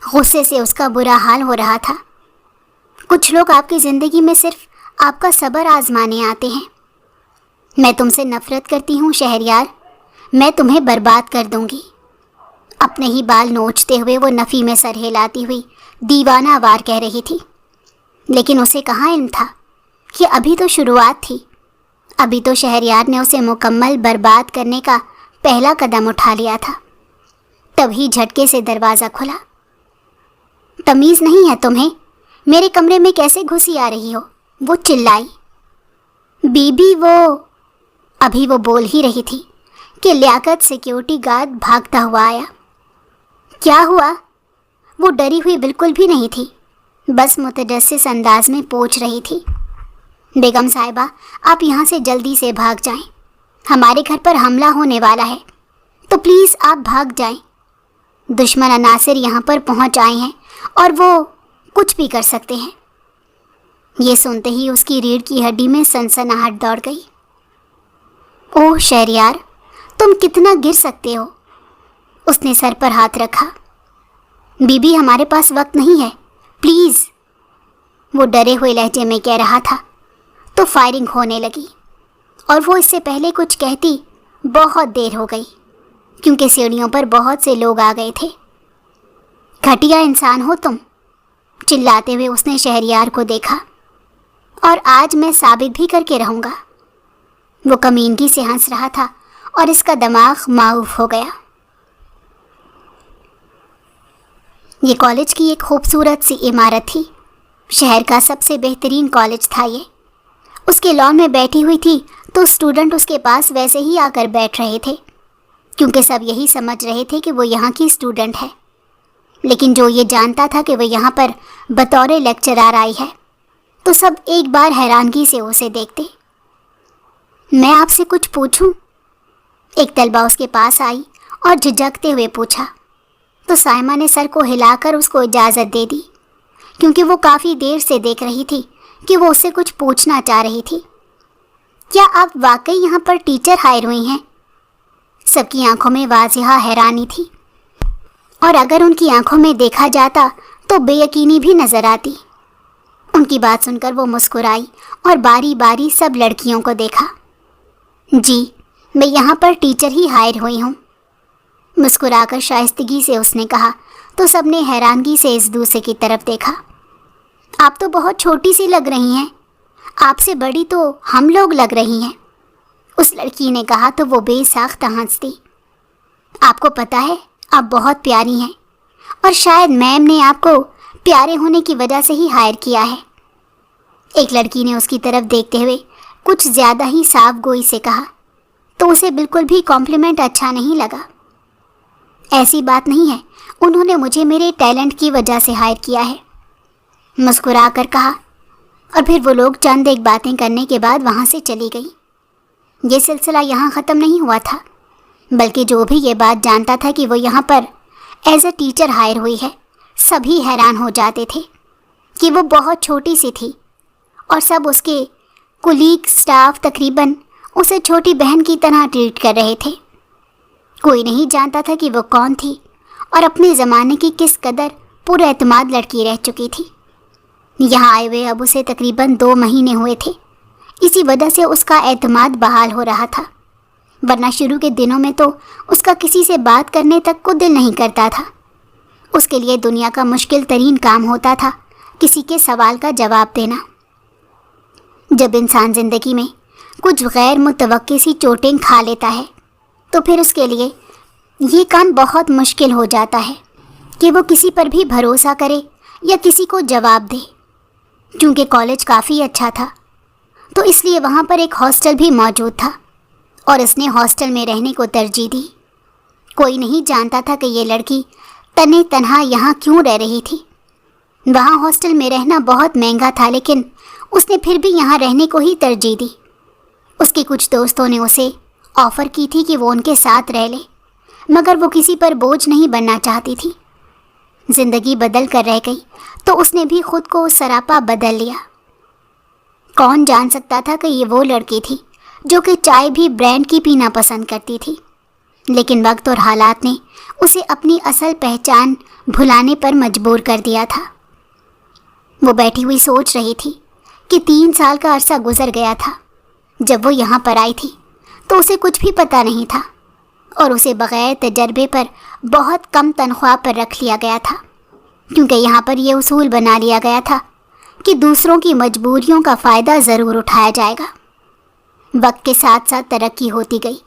غصے سے اس کا برا حال ہو رہا تھا۔ کچھ لوگ آپ کی زندگی میں صرف آپ کا صبر آزمانے آتے ہیں۔ میں تم سے نفرت کرتی ہوں شہریار، میں تمہیں برباد کر دوں گی۔ اپنے ہی بال نوچتے ہوئے وہ نفی میں سر ہلاتی ہوئی دیوانہ وار کہہ رہی تھی، لیکن اسے کہاں علم تھا کہ ابھی تو شروعات تھی، ابھی تو شہریار نے اسے مکمل برباد کرنے کا پہلا قدم اٹھا لیا تھا۔ تبھی جھٹکے سے دروازہ کھلا۔ تمیز نہیں ہے تمہیں؟ میرے کمرے میں کیسے گھسی آ رہی ہو؟ وہ چلائی۔ بی بی ابھی وہ بول ہی رہی تھی کہ لیاقت سیکیورٹی گارڈ بھاگتا ہوا آیا۔ کیا ہوا؟ وہ ڈری ہوئی بالکل بھی نہیں تھی، بس متجسس انداز میں پوچھ رہی تھی، بیگم صاحبہ آپ یہاں سے جلدی سے بھاگ جائیں، ہمارے گھر پر حملہ ہونے والا ہے، تو پلیز آپ بھاگ جائیں۔ دشمن عناصر یہاں پر پہنچ آئے ہیں اور وہ کچھ بھی کر سکتے ہیں۔ یہ سنتے ہی اس کی ریڑھ کی ہڈی میں سنسناہٹ دوڑ گئی۔ اوہ شہریار، تم کتنا گر سکتے ہو؟ اس نے سر پر ہاتھ رکھا۔ بی بی ہمارے پاس وقت نہیں ہے، پلیز، وہ ڈرے ہوئے لہجے میں کہہ رہا تھا تو فائرنگ ہونے لگی، اور وہ اس سے پہلے کچھ کہتی بہت دیر ہو گئی، کیونکہ سیڑھیوں پر بہت سے لوگ آ گئے تھے۔ گھٹیا انسان ہو تم، چلاتے ہوئے اس نے شہریار کو دیکھا، اور آج میں ثابت بھی کر کے رہوں گا۔ وہ کمینگی سے ہنس رہا تھا اور اس کا دماغ معاف ہو گیا۔ یہ کالج کی ایک خوبصورت سی عمارت تھی، شہر کا سب سے بہترین کالج تھا یہ۔ اس کے لان میں بیٹھی ہوئی تھی تو اسٹوڈنٹ اس کے پاس ویسے ہی آ کر بیٹھ رہے تھے، کیونکہ سب یہی سمجھ رہے تھے کہ وہ یہاں کی اسٹوڈنٹ ہے، لیکن جو یہ جانتا تھا کہ وہ یہاں پر بطور لیکچرر آئی ہے تو سب ایک بار حیرانگی سے اسے دیکھتے۔ میں آپ سے کچھ پوچھوں؟ ایک طلبہ اس کے پاس آئی اور جھجکتے ہوئے پوچھا، تو سائمہ نے سر کو ہلا کر اس کو اجازت دے دی، کیونکہ وہ کافی دیر سے دیکھ رہی تھی کہ وہ اس سے کچھ پوچھنا چاہ رہی تھی۔ کیا آپ واقعی یہاں پر ٹیچر ہائر ہوئی ہیں؟ سب کی آنکھوں میں واضح حیرانی تھی، اور اگر ان کی آنکھوں میں دیکھا جاتا تو بے یقینی بھی نظر آتی۔ ان کی بات سن کر وہ مسکرائی اور باری باری سب لڑکیوں کو دیکھا۔ جی، میں یہاں پر ٹیچر ہی ہائر ہوئی ہوں، مسکرا کر شائستگی سے اس نے کہا، تو سب نے حیرانگی سے اس دوسرے کی طرف دیکھا۔ آپ تو بہت چھوٹی سی لگ رہی ہیں، آپ سے بڑی تو ہم لوگ لگ رہی ہیں، اس لڑکی نے کہا تو وہ بے ساختہ ہنس دی۔ آپ کو پتہ ہے آپ بہت پیاری ہیں، اور شاید میم نے آپ کو پیارے ہونے کی وجہ سے ہی ہائر کیا ہے، ایک لڑکی نے اس کی طرف دیکھتے ہوئے کچھ زیادہ ہی صاف گوئی سے کہا، تو اسے بالکل بھی کمپلیمنٹ اچھا نہیں لگا۔ ایسی بات نہیں ہے، انہوں نے مجھے میرے ٹیلنٹ کی وجہ سے ہائر کیا ہے، مسکرا کر کہا، اور پھر وہ لوگ چند ایک باتیں کرنے کے بعد وہاں سے چلی گئی۔ یہ سلسلہ یہاں ختم نہیں ہوا تھا، بلکہ جو بھی یہ بات جانتا تھا کہ وہ یہاں پر ایز اے ٹیچر ہائر ہوئی ہے، سبھی حیران ہو جاتے تھے کہ وہ بہت چھوٹی سی تھی، اور سب اس کے کولیگ سٹاف تقریباً اسے چھوٹی بہن کی طرح ٹریٹ کر رہے تھے۔ کوئی نہیں جانتا تھا کہ وہ کون تھی، اور اپنے زمانے کی کس قدر پر اعتماد لڑکی رہ چکی تھی۔ یہاں آئے ہوئے اب اسے تقریباً 2 مہینے ہوئے تھے، اسی وجہ سے اس کا اعتماد بحال ہو رہا تھا، ورنہ شروع کے دنوں میں تو اس کا کسی سے بات کرنے تک کو دل نہیں کرتا تھا۔ اس کے لیے دنیا کا مشکل ترین کام ہوتا تھا کسی کے سوال کا جواب دینا۔ جب انسان زندگی میں کچھ غیر متوقع سی چوٹیں کھا لیتا ہے تو پھر اس کے لیے یہ کام بہت مشکل ہو جاتا ہے کہ وہ کسی پر بھی بھروسہ کرے یا کسی کو جواب دے۔ چونکہ کالج کافی اچھا تھا تو اس لیے وہاں پر ایک ہاسٹل بھی موجود تھا، اور اس نے ہاسٹل میں رہنے کو ترجیح دی۔ کوئی نہیں جانتا تھا کہ یہ لڑکی تنے تنہا یہاں کیوں رہ رہی تھی۔ وہاں ہاسٹل میں رہنا بہت مہنگا تھا، لیکن اس نے پھر بھی یہاں رہنے کو ہی ترجیح دی۔ اس کے کچھ دوستوں نے اسے آفر کی تھی کہ وہ ان کے ساتھ رہ لے، مگر وہ کسی پر بوجھ نہیں بننا چاہتی تھی۔ زندگی بدل کر رہ گئی تو اس نے بھی خود کو سراپا بدل لیا۔ کون جان سکتا تھا کہ یہ وہ لڑکی تھی جو کہ چائے بھی برانڈ کی پینا پسند کرتی تھی، لیکن وقت اور حالات نے اسے اپنی اصل پہچان بھلانے پر مجبور کر دیا تھا۔ وہ بیٹھی ہوئی سوچ رہی تھی کہ 3 سال کا عرصہ گزر گیا تھا۔ جب وہ یہاں پر آئی تھی تو اسے کچھ بھی پتہ نہیں تھا اور اسے بغیر تجربے پر بہت کم تنخواہ پر رکھ لیا گیا تھا، کیونکہ یہاں پر یہ اصول بنا لیا گیا تھا کہ دوسروں کی مجبوریوں کا فائدہ ضرور اٹھایا جائے گا۔ وقت کے ساتھ ساتھ ترقی ہوتی گئی،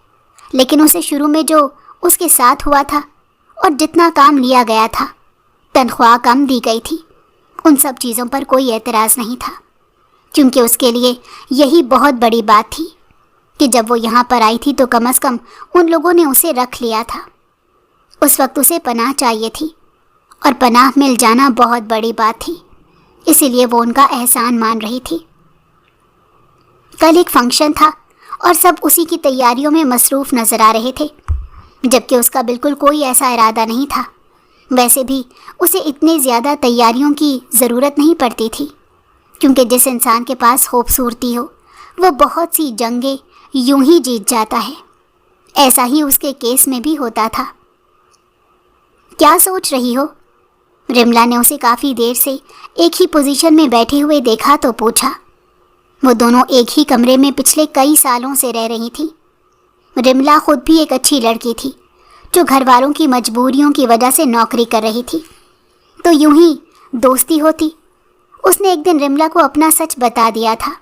لیکن اسے شروع میں جو اس کے ساتھ ہوا تھا اور جتنا کام لیا گیا تھا، تنخواہ کم دی گئی تھی، ان سب چیزوں پر کوئی اعتراض نہیں تھا، کیونکہ اس کے لیے یہی بہت بڑی بات تھی کہ جب وہ یہاں پر آئی تھی تو کم از کم ان لوگوں نے اسے رکھ لیا تھا۔ اس وقت اسے پناہ چاہیے تھی اور پناہ مل جانا بہت بڑی بات تھی، اسی لیے وہ ان کا احسان مان رہی تھی۔ کل ایک فنکشن تھا اور سب اسی کی تیاریوں میں مصروف نظر آ رہے تھے، جبکہ اس کا بالکل کوئی ایسا ارادہ نہیں تھا۔ ویسے بھی اسے اتنے زیادہ تیاریوں کی ضرورت نہیں پڑتی تھی، کیونکہ جس انسان کے پاس خوبصورتی ہو وہ بہت سی جنگیں یوں ہی جیت جاتا ہے۔ ایسا ہی اس کے کیس میں بھی ہوتا تھا۔ کیا سوچ رہی ہو؟ رملا نے اسے کافی دیر سے ایک ہی پوزیشن میں بیٹھے ہوئے دیکھا تو پوچھا۔ وہ دونوں ایک ہی کمرے میں پچھلے کئی سالوں سے رہ رہی تھیں۔ رملا خود بھی ایک اچھی لڑکی تھی جو گھر والوں کی مجبوریوں کی وجہ سے نوکری کر رہی تھی، تو یوں ہی دوستی ہوتی۔ اس نے ایک دن رملا کو اپنا سچ بتا دیا تھا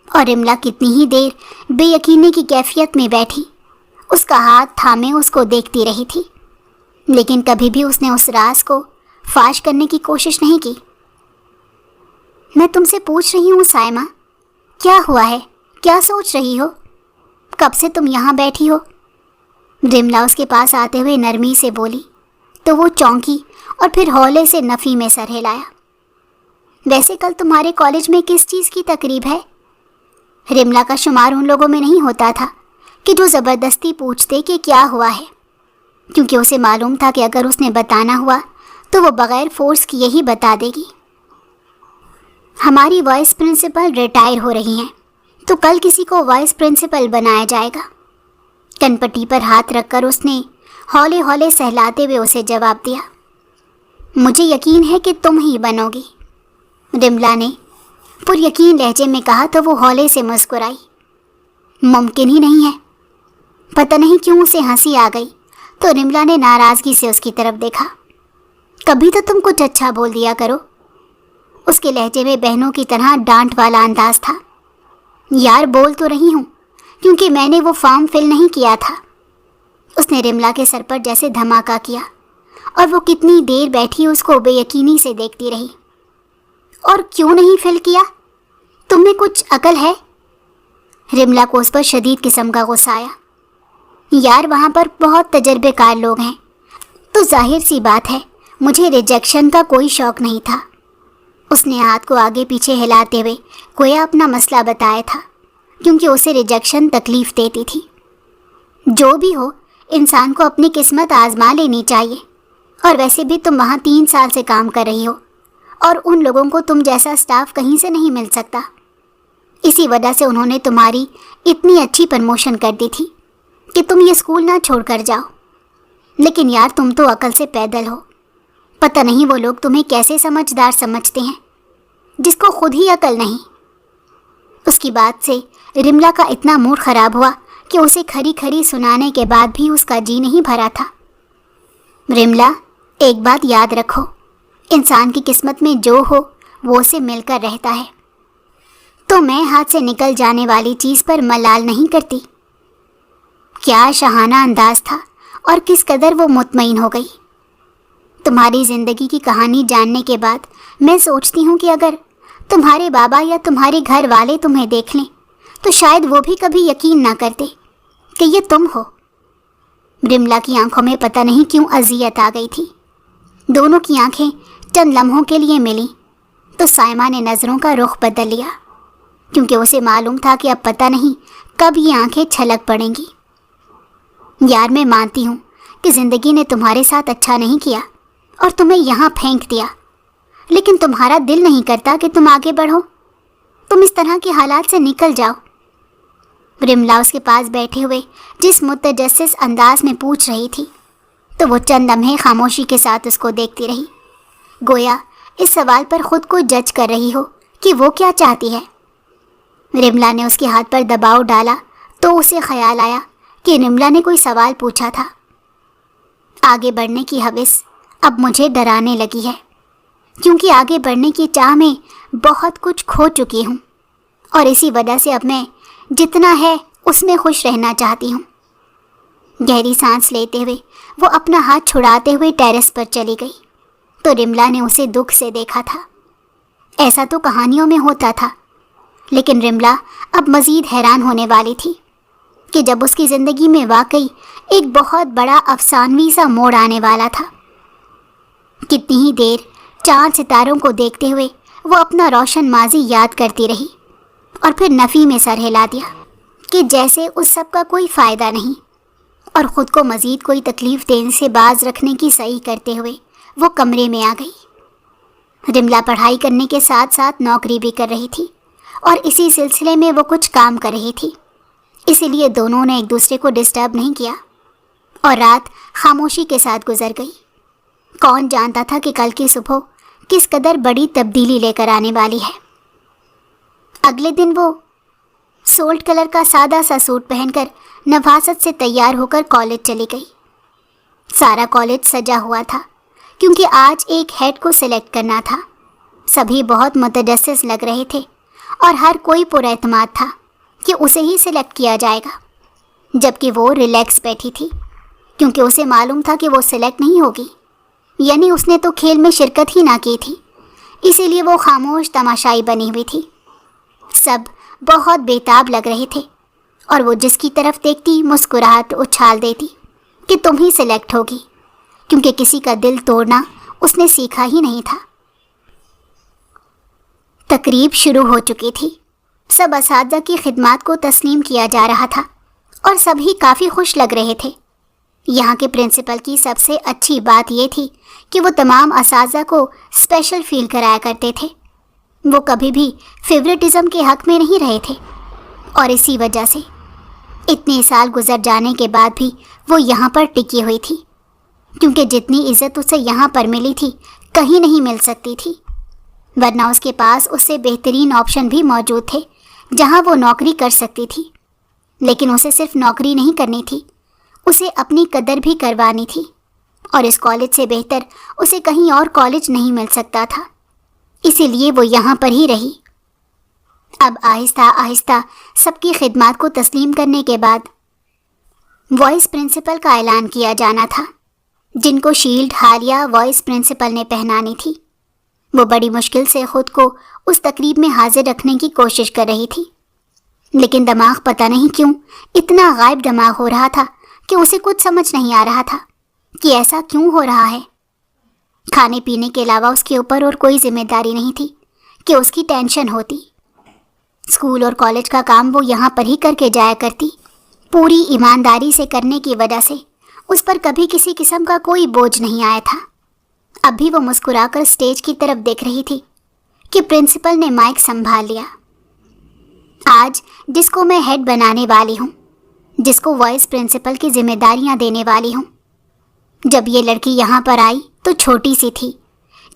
اور رملا کتنی ہی دیر بے یقینی کی کیفیت میں بیٹھی اس کا ہاتھ تھامے اس کو دیکھتی رہی تھی، لیکن کبھی بھی اس نے اس راز کو فاش کرنے کی کوشش نہیں کی۔ میں تم سے پوچھ رہی ہوں سائمہ، کیا ہوا ہے؟ کیا سوچ رہی ہو؟ کب سے تم یہاں بیٹھی ہو؟ رملا اس کے پاس آتے ہوئے نرمی سے بولی تو وہ چونکی اور پھر ہولے سے نفی میں سر ہلایا۔ ویسے کل تمہارے کالج میں کس چیز کی تقریب ہے؟ رملا کا شمار ان لوگوں میں نہیں ہوتا تھا کہ جو زبردستی پوچھتے کہ کیا ہوا ہے، کیونکہ اسے معلوم تھا کہ اگر اس نے بتانا ہوا تو وہ بغیر فورس کیے ہی بتا دے گی۔ ہماری وائس پرنسپل ریٹائر ہو رہی ہیں، تو کل کسی کو وائس پرنسپل بنایا جائے گا۔ کنپٹی پر ہاتھ رکھ کر اس نے ہولے ہولے سہلاتے ہوئے اسے جواب دیا۔ مجھے یقین ہے کہ تم ہی بنو گی، رملا نے پر یقین لہجے میں کہا تو وہ ہولے سے مسکرائی۔ ممکن ہی نہیں ہے۔ پتہ نہیں کیوں اسے ہنسی آ گئی تو رملا نے ناراضگی سے اس کی طرف دیکھا۔ کبھی تو تم کچھ اچھا بول دیا کرو۔ اس کے لہجے میں بہنوں کی طرح ڈانٹ والا انداز تھا۔ یار بول تو رہی ہوں، کیونکہ میں نے وہ فارم فل نہیں کیا تھا۔ اس نے رملا کے سر پر جیسے دھماکہ کیا اور وہ کتنی دیر بیٹھی اس کو بے یقینی سے دیکھتی رہی۔ اور کیوں نہیں فل کیا؟ تم میں کچھ عقل ہے؟ رملا کو اس پر شدید قسم کا غصہ آیا۔ یار وہاں پر بہت تجربے کار لوگ ہیں، تو ظاہر سی بات ہے مجھے ریجیکشن کا کوئی شوق نہیں تھا۔ اس نے ہاتھ کو آگے پیچھے ہلاتے ہوئے گویا اپنا مسئلہ بتایا تھا، کیونکہ اسے ریجیکشن تکلیف دیتی تھی۔ جو بھی ہو، انسان کو اپنی قسمت آزما لینی چاہیے، اور ویسے بھی تم وہاں 3 سال سے کام کر رہی ہو اور ان لوگوں کو تم جیسا سٹاف کہیں سے نہیں مل سکتا۔ اسی وجہ سے انہوں نے تمہاری اتنی اچھی پرموشن کر دی تھی کہ تم یہ اسکول نہ چھوڑ کر جاؤ۔ لیکن یار تم تو عقل سے پیدل ہو، پتہ نہیں وہ لوگ تمہیں کیسے سمجھدار سمجھتے ہیں جس کو خود ہی عقل نہیں۔ اس کی بات سے رملا کا اتنا موڈ خراب ہوا کہ اسے کھری کھری سنانے کے بعد بھی اس کا جی نہیں بھرا تھا۔ رملا، ایک بات یاد رکھو، انسان کی قسمت میں جو ہو وہ اسے مل کر رہتا ہے، تو میں ہاتھ سے نکل جانے والی چیز پر ملال نہیں کرتی۔ کیا شاہانہ انداز تھا اور کس قدر وہ مطمئن ہو گئی۔ تمہاری زندگی کی کہانی جاننے کے بعد میں سوچتی ہوں کہ اگر تمہارے بابا یا تمہارے گھر والے تمہیں دیکھ لیں تو شاید وہ بھی کبھی یقین نہ کرتے کہ یہ تم ہو۔ رملا کی آنکھوں میں پتہ نہیں کیوں اذیت آ گئی تھی۔ دونوں کی آنکھیں چند لمحوں کے لیے ملیں تو سائمہ نے نظروں کا رخ بدل لیا، کیونکہ اسے معلوم تھا کہ اب پتہ نہیں کب یہ آنکھیں چھلک پڑیں گی۔ یار میں مانتی ہوں کہ زندگی نے تمہارے ساتھ اچھا نہیں کیا اور تمہیں یہاں پھینک دیا، لیکن تمہارا دل نہیں کرتا کہ تم آگے بڑھو، تم اس طرح کے حالات سے نکل جاؤ۔ رملا اس کے پاس بیٹھے ہوئے جس متجسس انداز میں پوچھ رہی تھی تو وہ چند لمحے خاموشی کے ساتھ اس کو دیکھتی رہی، گویا اس سوال پر خود کو جج کر رہی ہو کہ وہ کیا چاہتی ہے۔ رملا نے اس کے ہاتھ پر دباؤ ڈالا تو اسے خیال آیا کہ رملا نے کوئی سوال پوچھا تھا۔ آگے بڑھنے کی ہوس اب مجھے ڈرانے لگی ہے، کیونکہ آگے بڑھنے کی چاہ میں بہت کچھ کھو چکی ہوں، اور اسی وجہ سے اب میں جتنا ہے اس میں خوش رہنا چاہتی ہوں۔ گہری سانس لیتے ہوئے وہ اپنا ہاتھ چھڑاتے ہوئے ٹیرس پر چلی گئی تو رملا نے اسے دکھ سے دیکھا تھا۔ ایسا تو کہانیوں میں ہوتا تھا، لیکن رملا اب مزید حیران ہونے والی تھی کہ جب اس کی زندگی میں واقعی ایک بہت بڑا افسانوی سا موڑ آنے والا تھا۔ کتنی ہی دیر چاند ستاروں کو دیکھتے ہوئے وہ اپنا روشن ماضی یاد کرتی رہی اور پھر نفی میں سر ہلا دیا کہ جیسے اس سب کا کوئی فائدہ نہیں، اور خود کو مزید کوئی تکلیف دینے سے باز رکھنے کی صحیح کرتے ہوئے وہ کمرے میں آ گئی۔ رملا پڑھائی کرنے کے ساتھ ساتھ نوکری بھی کر رہی تھی، اور اسی سلسلے میں وہ کچھ کام کر رہی تھی، اسی لیے دونوں نے ایک دوسرے کو ڈسٹرب نہیں کیا، اور رات خاموشی کے ساتھ گزر گئی۔ کون جانتا تھا کہ کل کی صبح کس قدر بڑی تبدیلی لے کر آنے والی ہے۔ اگلے دن وہ سولٹ کلر کا سادہ سا سوٹ پہن کر نفاست سے تیار ہو کر کالج چلی گئی۔ سارا کالج سجا ہوا تھا کیونکہ آج ایک ہیڈ کو سلیکٹ کرنا تھا۔ سبھی بہت متجسس لگ رہے تھے اور ہر کوئی پر اعتماد تھا کہ اسے ہی سلیکٹ کیا جائے گا، جبکہ وہ ریلیکس بیٹھی تھی کیونکہ اسے معلوم تھا کہ وہ سلیکٹ نہیں ہوگی، یعنی اس نے تو کھیل میں شرکت ہی نہ کی تھی، اسی لیے وہ خاموش تماشائی بنی ہوئی تھی۔ سب بہت بےتاب لگ رہے تھے اور وہ جس کی طرف دیکھتی مسکراہٹ اچھال دیتی کہ تم ہی سلیکٹ ہوگی، کیونکہ کسی کا دل توڑنا اس نے سیکھا ہی نہیں تھا۔ تقریب شروع ہو چکی تھی، سب اساتذہ کی خدمات کو تسلیم کیا جا رہا تھا اور سبھی کافی خوش لگ رہے تھے۔ یہاں کے پرنسپل کی سب سے اچھی بات یہ تھی کہ وہ تمام اساتذہ کو اسپیشل فیل کرایا کرتے تھے۔ وہ کبھی بھی فیورٹزم کے حق میں نہیں رہے تھے، اور اسی وجہ سے اتنے سال گزر جانے کے بعد بھی وہ یہاں پر ٹکی ہوئی تھی، کیونکہ جتنی عزت اسے یہاں پر ملی تھی کہیں نہیں مل سکتی تھی، ورنہ اس کے پاس اس سے بہترین آپشن بھی موجود تھے جہاں وہ نوکری کر سکتی تھی۔ لیکن اسے صرف نوکری نہیں کرنی تھی، اسے اپنی قدر بھی کروانی تھی، اور اس کالج سے بہتر اسے کہیں اور کالج نہیں مل سکتا تھا، اسی لیے وہ یہاں پر ہی رہی۔ اب آہستہ آہستہ سب کی خدمات کو تسلیم کرنے کے بعد وائس پرنسپل کا اعلان کیا جانا تھا، جن کو شیلڈ حالیہ وائس پرنسپل نے پہنانی تھی۔ وہ بڑی مشکل سے خود کو اس تقریب میں حاضر رکھنے کی کوشش کر رہی تھی، لیکن دماغ پتہ نہیں کیوں اتنا غائب دماغ ہو رہا تھا کہ اسے کچھ سمجھ نہیں آ رہا تھا کہ ایسا کیوں ہو رہا ہے۔ کھانے پینے کے علاوہ اس کے اوپر اور کوئی ذمہ داری نہیں تھی کہ اس کی ٹینشن ہوتی۔ اسکول اور کالج کا کام وہ یہاں پر ہی کر کے جایا کرتی، پوری ایمانداری سے کرنے کی وجہ سے اس پر کبھی کسی قسم کا کوئی بوجھ نہیں آیا تھا۔ اب بھی وہ مسکرا کر اسٹیج کی طرف دیکھ رہی تھی کہ پرنسپل نے مائک سنبھال لیا۔ آج جس کو میں ہیڈ بنانے والی ہوں، جس کو وائس پرنسپل کی ذمہ داریاں دینے والی ہوں۔ جب یہ لڑکی یہاں پر آئی تو چھوٹی سی تھی،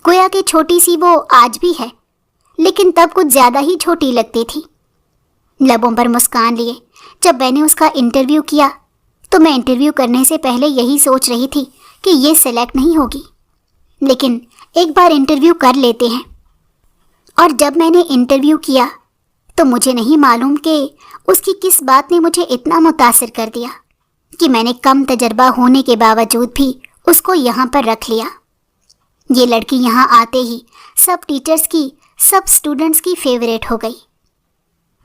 گویا کہ چھوٹی سی وہ آج بھی ہے، لیکن تب کچھ زیادہ ہی چھوٹی لگتی تھی۔ لبوں پر مسکان لیے جب میں نے اس کا انٹرویو کیا تو میں انٹرویو کرنے سے پہلے یہی سوچ رہی تھی کہ یہ سلیکٹ نہیں ہوگی، لیکن ایک بار انٹرویو کر لیتے ہیں۔ اور جب میں نے انٹرویو کیا تو مجھے نہیں معلوم کہ اس کی کس بات نے مجھے اتنا متاثر کر دیا کہ میں نے کم تجربہ ہونے کے باوجود بھی اس کو یہاں پر رکھ لیا۔ یہ لڑکی یہاں آتے ہی سب ٹیچرز کی، سب سٹوڈنٹس کی فیوریٹ ہو گئی۔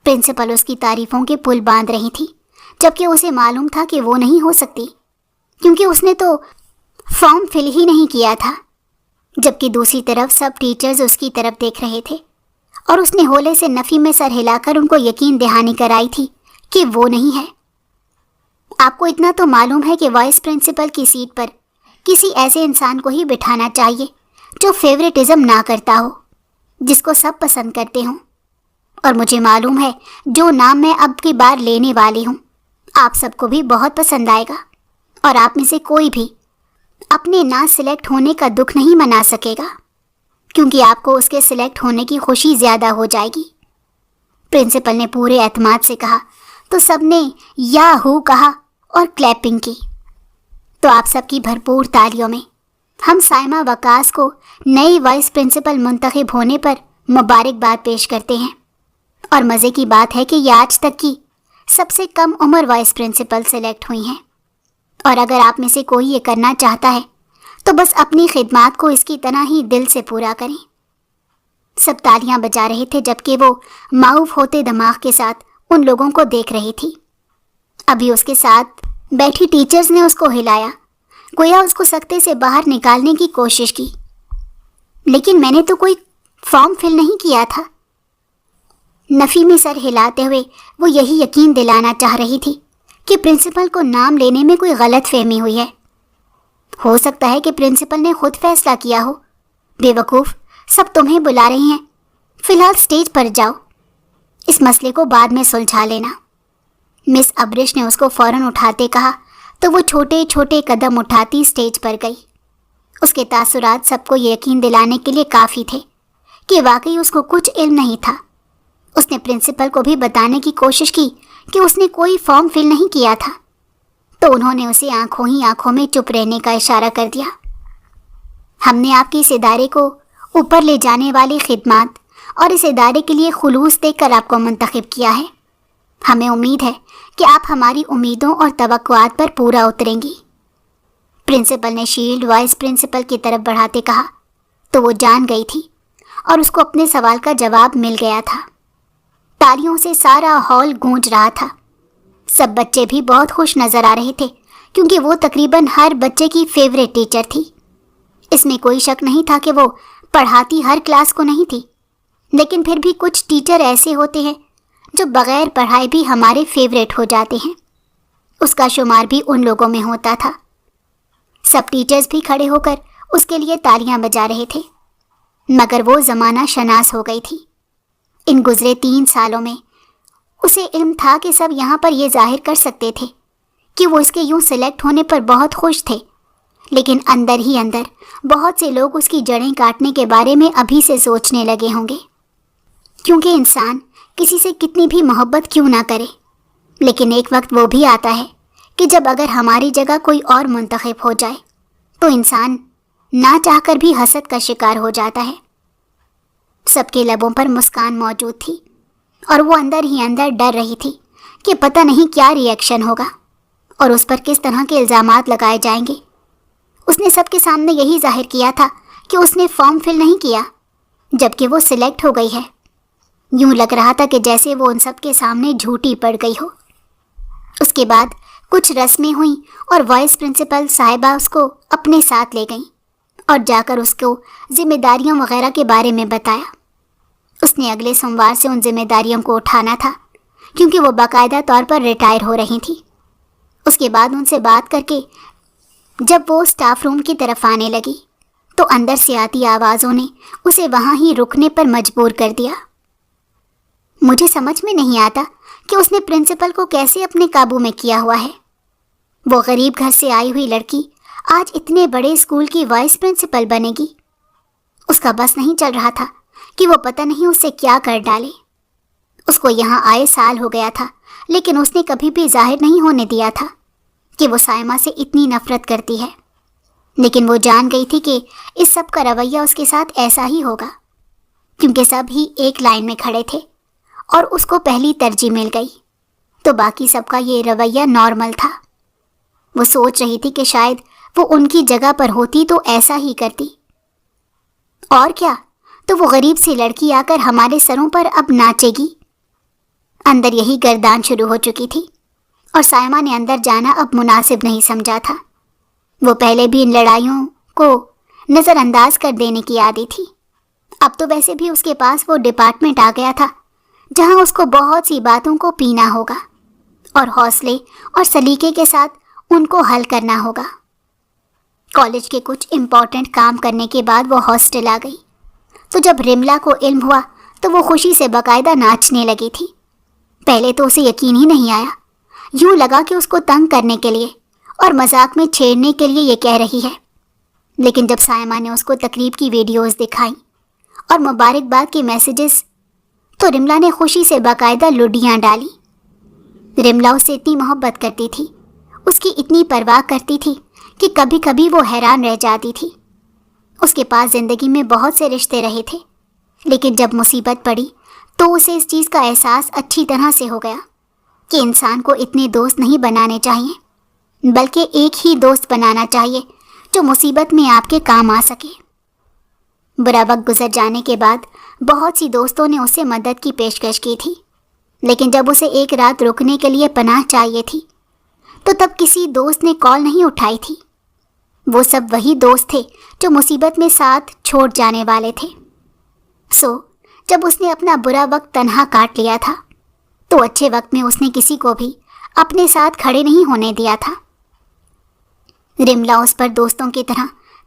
پرنسپل اس کی تعریفوں کے پل باندھ رہی تھی، جبکہ اسے معلوم تھا کہ وہ نہیں ہو سکتی، کیونکہ اس نے تو فارم فل ہی نہیں کیا تھا۔ جبکہ دوسری طرف سب ٹیچرز اس کی طرف دیکھ رہے تھے، اور اس نے ہولے سے نفی میں سر ہلا کر ان کو یقین دہانی کرائی تھی کہ وہ نہیں ہے۔ آپ کو اتنا تو معلوم ہے کہ وائس پرنسپل کی سیٹ پر کسی ایسے انسان کو ہی بٹھانا چاہیے جو فیوریٹزم نہ کرتا ہو، جس کو سب پسند کرتے ہوں، اور مجھے معلوم ہے جو نام میں اب کی بار لینے والی ہوں آپ سب کو بھی بہت پسند آئے گا، اور آپ میں سے کوئی بھی اپنے نہ سلیکٹ ہونے کا دکھ نہیں منا سکے گا، کیونکہ آپ کو اس کے سلیکٹ ہونے کی خوشی زیادہ ہو جائے گی۔ پرنسپل نے پورے اعتماد سے کہا تو سب نے یاہو کہا اور کلیپنگ کی۔ تو آپ سب کی بھرپور تالیوں میں ہم سائمہ وقاص کو نئی وائس پرنسپل منتخب ہونے پر مبارکباد پیش کرتے ہیں، اور مزے کی بات ہے کہ یہ آج تک کی سب سے کم عمر وائس پرنسپل سلیکٹ ہوئی ہیں، اور اگر آپ میں سے کوئی یہ کرنا چاہتا ہے تو بس اپنی خدمات کو اس کی طرح ہی دل سے پورا کریں۔ سب تالیاں بجا رہے تھے جبکہ وہ معاف ہوتے دماغ کے ساتھ ان لوگوں کو دیکھ رہی تھی۔ ابھی اس کے ساتھ بیٹھی ٹیچرز نے اس کو ہلایا، گویا اس کو سکتے سے باہر نکالنے کی کوشش کی۔ لیکن میں نے تو کوئی فارم فل نہیں کیا تھا۔ نفی میں سر ہلاتے ہوئے وہ یہی یقین دلانا چاہ رہی تھی کہ پرنسپل کو نام لینے میں کوئی غلط فہمی ہوئی ہے۔ ہو سکتا ہے کہ پرنسپل نے خود فیصلہ کیا ہو۔ بے وقوف، سب تمہیں بلا رہی ہیں، فی الحال سٹیج پر جاؤ، اس مسئلے کو بعد میں سلجھا لینا۔ مس ابرش نے اس کو فوراً اٹھاتے کہا تو وہ چھوٹے چھوٹے قدم اٹھاتی سٹیج پر گئی۔ اس کے تاثرات سب کو یہ یقین دلانے کے لیے کافی تھے کہ واقعی اس کو کچھ علم نہیں تھا۔ اس نے پرنسپل کو بھی بتانے کی کوشش کی کہ اس نے کوئی فارم فل نہیں کیا تھا، تو انہوں نے اسے آنکھوں ہی آنکھوں میں چپ رہنے کا اشارہ کر دیا۔ ہم نے آپ کی اس ادارے کو اوپر لے جانے والی خدمات اور اس ادارے کے لیے خلوص دیکھ کر آپ کو منتخب کیا ہے۔ ہمیں امید ہے کہ آپ ہماری امیدوں اور توقعات پر پورا اتریں گی۔ پرنسپل نے شیلڈ وائس پرنسپل کی طرف بڑھاتے کہا تو وہ جان گئی تھی اور اس کو اپنے سوال کا جواب مل گیا تھا۔ تالیوں سے سارا ہال گونج رہا تھا۔ سب بچے بھی بہت خوش نظر آ رہے تھے کیونکہ وہ تقریباً ہر بچے کی فیوریٹ ٹیچر تھی۔ اس میں کوئی شک نہیں تھا کہ وہ پڑھاتی ہر کلاس کو نہیں تھی، لیکن پھر بھی کچھ ٹیچر ایسے ہوتے ہیں جو بغیر پڑھائے بھی ہمارے فیوریٹ ہو جاتے ہیں۔ اس کا شمار بھی ان لوگوں میں ہوتا تھا۔ سب ٹیچرز بھی کھڑے ہو کر اس کے لیے تالیاں بجا رہے تھے، مگر وہ زمانہ شناس ہو گئی تھی۔ ان گزرے 3 سالوں میں اسے علم تھا کہ سب یہاں پر یہ ظاہر کر سکتے تھے کہ وہ اس کے یوں سلیکٹ ہونے پر بہت خوش تھے، لیکن اندر ہی اندر بہت سے لوگ اس کی جڑیں کاٹنے کے بارے میں ابھی سے سوچنے لگے ہوں گے، کیونکہ انسان کسی سے کتنی بھی محبت کیوں نہ کرے، لیکن ایک وقت وہ بھی آتا ہے کہ جب اگر ہماری جگہ کوئی اور منتخب ہو جائے تو انسان نہ چاہ کر بھی حسد کا شکار ہو جاتا ہے۔ سب کے لبوں پر مسکان موجود تھی اور وہ اندر ہی اندر ڈر رہی تھی کہ پتہ نہیں کیا ری ایکشن ہوگا اور اس پر کس طرح کے الزامات لگائے جائیں گے۔ اس نے سب کے سامنے یہی ظاہر کیا تھا کہ اس نے فارم فل نہیں کیا، جبکہ وہ سلیکٹ ہو گئی ہے۔ یوں لگ رہا تھا کہ جیسے وہ ان سب کے سامنے جھوٹی پڑ گئی ہو۔ اس کے بعد کچھ رسمیں ہوئیں اور وائس پرنسپل صاحبہ اس کو اپنے ساتھ لے گئیں اور جا کر اس کو ذمہ داریوں وغیرہ کے بارے میں بتایا۔ اس نے اگلے سوموار سے ان ذمہ داریوں کو اٹھانا تھا کیونکہ وہ باقاعدہ طور پر ریٹائر ہو رہی تھیں۔ اس کے بعد ان سے بات کر کے جب وہ اسٹاف روم کی طرف آنے لگی تو اندر سے آتی آوازوں نے اسے وہاں ہی رکنے پر مجبور کر دیا۔ مجھے سمجھ میں نہیں آتا کہ اس نے پرنسپل کو کیسے اپنے قابو میں کیا ہوا ہے۔ وہ غریب گھر سے آئی ہوئی لڑکی آج اتنے بڑے اسکول کی وائس پرنسپل بنے گی۔ اس کا بس نہیں چل رہا تھا کہ وہ پتہ نہیں اس سے کیا کر ڈالے۔ اس کو یہاں آئے سال ہو گیا تھا، لیکن اس نے کبھی بھی ظاہر نہیں ہونے دیا تھا کہ وہ سائمہ سے اتنی نفرت کرتی ہے، لیکن وہ جان گئی تھی کہ اس سب کا رویہ اس کے ساتھ ایسا ہی ہوگا، کیونکہ سب ہی ایک لائن میں کھڑے تھے اور اس کو پہلی ترجیح مل گئی، تو باقی سب کا یہ رویہ نارمل تھا۔ وہ سوچ رہی تھی کہ شاید وہ ان کی جگہ پر ہوتی تو ایسا ہی کرتی، اور کیا، تو وہ غریب سی لڑکی آ کر ہمارے سروں پر اب ناچے گی۔ اندر یہی گردان شروع ہو چکی تھی اور سائمہ نے اندر جانا اب مناسب نہیں سمجھا تھا۔ وہ پہلے بھی ان لڑائیوں کو نظر انداز کر دینے کی عادی تھی، اب تو ویسے بھی اس کے پاس وہ ڈپارٹمنٹ آ گیا تھا جہاں اس کو بہت سی باتوں کو پینا ہوگا اور حوصلے اور سلیقے کے ساتھ ان کو حل کرنا ہوگا۔ کالج کے کچھ امپورٹنٹ کام کرنے کے بعد وہ ہاسٹل آ گئی، تو جب رملا کو علم ہوا تو وہ خوشی سے باقاعدہ ناچنے لگی تھی۔ پہلے تو اسے یقین ہی نہیں آیا، یوں لگا کہ اس کو تنگ کرنے کے لیے اور مذاق میں چھیڑنے کے لیے یہ کہہ رہی ہے۔ لیکن جب سائمہ نے اس کو تقریب کی ویڈیوز دکھائیں اور مبارکباد کے میسیجز، تو رملا نے خوشی سے باقاعدہ لڈیاں ڈالیں۔ رملا اس سے اتنی محبت کرتی تھی، اس کی اتنی پرواہ کرتی تھی کہ کبھی کبھی وہ حیران رہ جاتی تھی۔ اس کے پاس زندگی میں بہت سے رشتے رہے تھے، لیکن جب مصیبت پڑی تو اسے اس چیز کا احساس اچھی طرح سے ہو گیا کہ انسان کو اتنے دوست نہیں بنانے چاہیے، بلکہ ایک ہی دوست بنانا چاہیے جو مصیبت میں آپ کے کام آ سکے۔ برا وقت گزر جانے کے بعد بہت سی دوستوں نے اسے مدد کی پیشکش کی تھی، لیکن جب اسے ایک رات رکنے کے لیے پناہ چاہیے تھی تو تب کسی دوست نے کال نہیں اٹھائی تھی۔ وہ سب وہی دوست تھے جو مصیبت میں ساتھ چھوڑ جانے والے تھے۔ جب اس نے اپنا برا وقت تنہا کاٹ لیا تھا تو اچھے وقت میں اس نے کسی کو بھی اپنے ساتھ کھڑے نہیں ہونے دیا تھا۔ رملا اس پر دوستوں کی طرح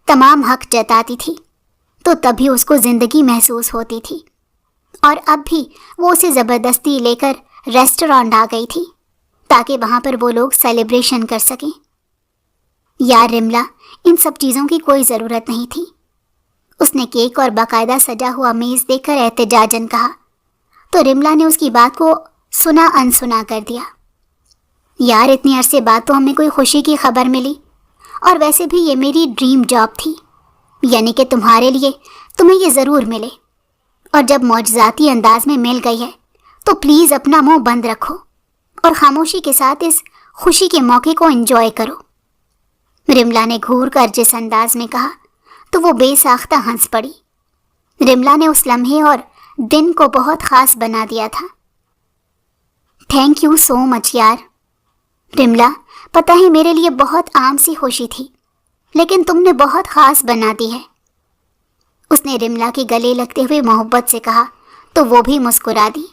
تمام حق جتاتی تھی، تو تبھی اس کو زندگی محسوس ہوتی تھی، اور اب بھی وہ اسے زبردستی لے کر ریسٹورانٹ آ گئی تھی تاکہ وہاں پر وہ لوگ سیلیبریشن کر سکیں۔ یار رملا، ان سب چیزوں کی کوئی ضرورت نہیں تھی۔ اس نے کیک اور باقاعدہ سجا ہوا میز دیکھ کر احتجاجاً کہا، تو رملا نے اس کی بات کو سنا انسنا کر دیا۔ یار اتنے عرصے بعد تو ہمیں کوئی خوشی کی خبر ملی، اور ویسے بھی یہ میری ڈریم جاب تھی، یعنی کہ تمہارے لیے تمہیں یہ ضرور ملے، اور جب معجزاتی انداز میں مل گئی ہے تو پلیز اپنا منہ بند رکھو اور خاموشی کے ساتھ اس خوشی کے موقع کو انجوائے کرو۔ رملا نے گھور کر جس انداز میں کہا تو وہ بے ساختہ ہنس پڑی۔ رملا نے اس لمحے اور دن کو بہت خاص بنا دیا تھا۔ تھینک یو سو مچ یار۔ رملا، پتہ ہے میرے لیے بہت عام سی خوشی تھی، لیکن تم نے بہت خاص بنا دی ہے۔ اس نے رملا کے گلے لگتے ہوئے محبت سے کہا تو وہ بھی مسکرا دی،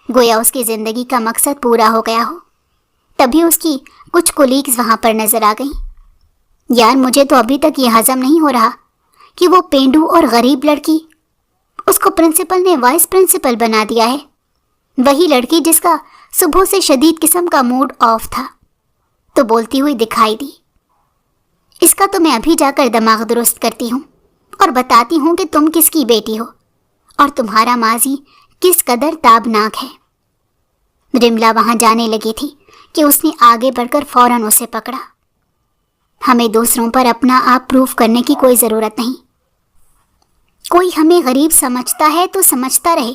گویا اس کی زندگی کا مقصد پورا ہو گیا ہو۔ تبھی اس کی کچھ کولیگز وہاں پر نظر آ گئیں۔ یار مجھے تو ابھی تک یہ ہضم نہیں ہو رہا کہ وہ پینڈو اور غریب لڑکی، اس کو پرنسپل نے وائس پرنسپل بنا دیا ہے، وہی لڑکی جس کا صبح سے شدید قسم کا موڈ آف تھا، تو بولتی ہوئی دکھائی دی۔ اس کا تو میں ابھی جا کر دماغ درست کرتی ہوں اور بتاتی ہوں کہ تم کس کی بیٹی ہو اور تمہارا ماضی کس قدر تابناک ہے۔ رملا وہاں جانے لگی تھی کہ اس نے آگے بڑھ کر فوراً اسے پکڑا۔ ہمیں دوسروں پر اپنا آپ پروف کرنے کی کوئی ضرورت نہیں۔ کوئی ہمیں غریب سمجھتا ہے تو سمجھتا رہے،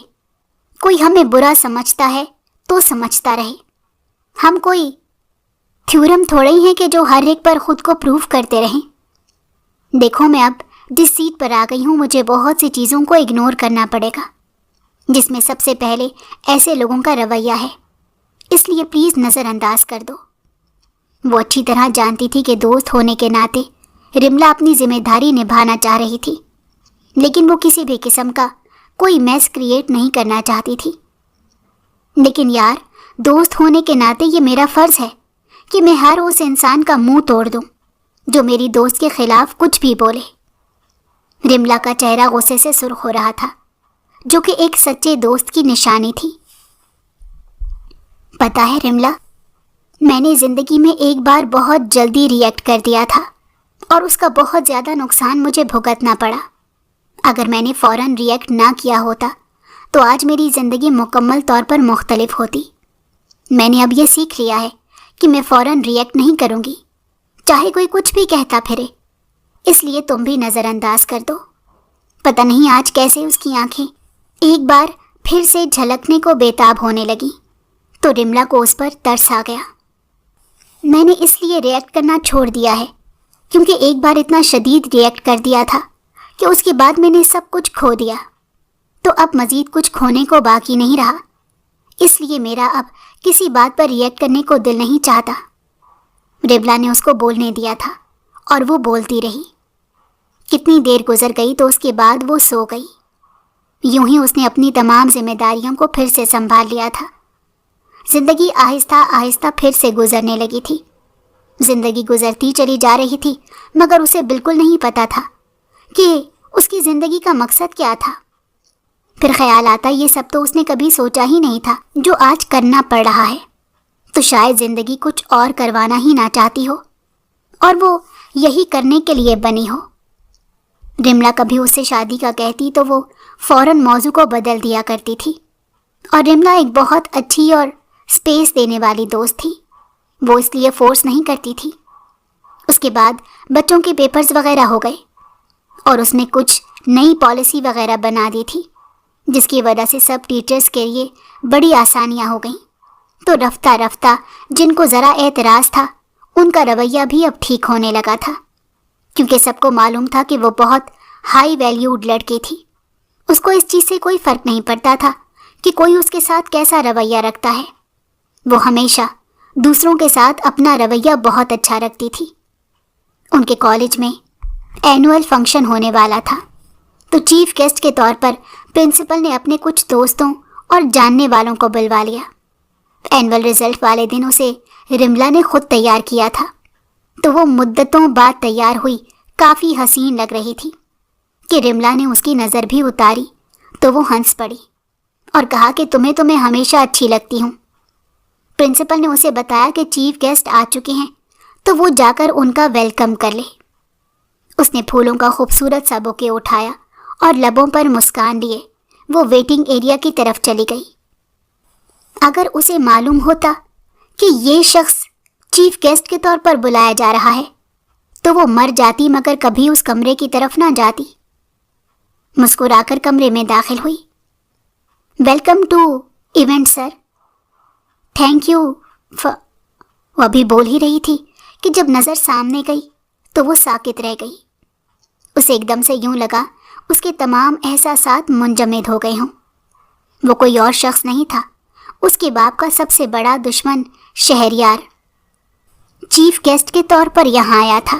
کوئی ہمیں برا سمجھتا ہے تو سمجھتا رہے۔ ہم کوئی تھیورم تھوڑے ہی ہیں کہ جو ہر ایک پر خود کو پروف کرتے رہیں۔ دیکھو میں اب جس سیٹ پر آ گئی ہوں، مجھے بہت سی چیزوں کو اگنور کرنا پڑے گا، جس میں سب سے پہلے ایسے لوگوں کا رویہ ہے، اس لیے پلیز نظر انداز کر دو۔ وہ اچھی طرح جانتی تھی کہ دوست ہونے کے ناطے رملا اپنی ذمہ داری نبھانا چاہ رہی تھی، لیکن وہ کسی بھی قسم کا کوئی میس کریٹ نہیں کرنا چاہتی تھی۔ لیکن یار، دوست ہونے کے ناطے یہ میرا فرض ہے کہ میں ہر اس انسان کا منہ توڑ دوں جو میری دوست کے خلاف کچھ بھی بولے۔ رملا کا چہرہ غصے سے سرخ ہو رہا تھا، جو کہ ایک سچے دوست کی نشانی تھی۔ پتہ ہے رملا، میں نے زندگی میں ایک بار بہت جلدی ریئیکٹ کر دیا تھا اور اس کا بہت زیادہ نقصان مجھے بھگتنا پڑا۔ اگر میں نے فوراً ریئیکٹ نہ کیا ہوتا تو آج میری زندگی مکمل طور پر مختلف ہوتی۔ میں نے اب یہ سیکھ لیا ہے کہ میں فوراً ریئیکٹ نہیں کروں گی، چاہے کوئی کچھ بھی کہتا پھرے، اس لیے تم بھی نظر انداز کر دو۔ پتہ نہیں آج کیسے اس کی آنکھیں ایک بار پھر سے جھلکنے کو بےتاب ہونے لگیں، تو رملا کو اس پر ترس آ گیا۔ میں نے اس لیے ریئیکٹ کرنا چھوڑ دیا ہے کیونکہ ایک بار اتنا شدید ریئیکٹ کر دیا تھا کہ اس کے بعد میں نے سب کچھ کھو دیا، تو اب مزید کچھ کھونے کو باقی نہیں رہا، اس لیے میرا اب کسی بات پر ریئیکٹ کرنے کو دل نہیں چاہتا۔ رملا نے اس کو بولنے دیا تھا اور وہ بولتی رہی۔ کتنی دیر گزر گئی تو اس کے بعد وہ سو گئی۔ یوں ہی اس نے اپنی تمام ذمہ داریوں کو پھر سے سنبھال لیا تھا۔ زندگی آہستہ آہستہ پھر سے گزرنے لگی تھی۔ زندگی گزرتی چلی جا رہی تھی، مگر اسے بالکل نہیں پتا تھا کہ اس کی زندگی کا مقصد کیا تھا۔ پھر خیال آتا یہ سب تو اس نے کبھی سوچا ہی نہیں تھا جو آج کرنا پڑ رہا ہے، تو شاید زندگی کچھ اور کروانا ہی نہ چاہتی ہو اور وہ یہی کرنے کے لیے بنی ہو۔ رملا کبھی اس سے شادی کا کہتی تو وہ فوراً موضوع کو بدل دیا کرتی تھی، اور رملا ایک بہت اچھی اور سپیس دینے والی دوست تھی، وہ اس لیے فورس نہیں کرتی تھی۔ اس کے بعد بچوں کے پیپرز وغیرہ ہو گئے اور اس نے کچھ نئی پالیسی وغیرہ بنا دی تھی، جس کی وجہ سے سب ٹیچرز کے لیے بڑی آسانیاں ہو گئیں۔ تو رفتہ رفتہ جن کو ذرا اعتراض تھا ان کا رویہ بھی اب ٹھیک ہونے لگا تھا، کیونکہ سب کو معلوم تھا کہ وہ بہت ہائی ویلیوڈ لڑکی تھی۔ اس کو اس چیز سے کوئی فرق نہیں پڑتا تھا کہ کوئی اس کے ساتھ کیسا رویہ رکھتا ہے، وہ ہمیشہ دوسروں کے ساتھ اپنا رویہ بہت اچھا رکھتی تھی۔ ان کے کالج میں اینول فنکشن ہونے والا تھا، تو چیف گیسٹ کے طور پر پرنسپل نے اپنے کچھ دوستوں اور جاننے والوں کو بلوا لیا۔ اینول رزلٹ والے دن اسے رملا نے خود تیار کیا تھا، تو وہ مدتوں بعد تیار ہوئی کافی حسین لگ رہی تھی کہ رملا نے اس کی نظر بھی اتاری تو وہ ہنس پڑی اور کہا کہ تمہیں ہمیشہ اچھی لگتی ہوں۔ پرنسپل نے اسے بتایا کہ چیف گیسٹ آ چکے ہیں تو وہ جا کر ان کا ویلکم کر لے۔ اس نے پھولوں کا خوبصورت سا بوکے اٹھایا اور لبوں پر مسکان لیے وہ ویٹنگ ایریا کی طرف چلی گئی۔ اگر اسے معلوم ہوتا کہ یہ شخص چیف گیسٹ کے طور پر بلایا جا رہا ہے تو وہ مر جاتی، مگر کبھی اس کمرے کی طرف نہ جاتی۔ مسکرا کر کمرے میں داخل ہوئی۔ Welcome to event sir, thank you وہ ابھی بول ہی رہی تھی کہ جب نظر سامنے گئی تو وہ ساکت رہ گئی۔ اسے ایک دم سے یوں لگا اس کے تمام احساسات منجمد ہو گئے ہوں۔ وہ کوئی اور شخص نہیں تھا، اس کے باپ کا سب سے بڑا دشمن شہریار چیف گیسٹ کے طور پر یہاں آیا تھا۔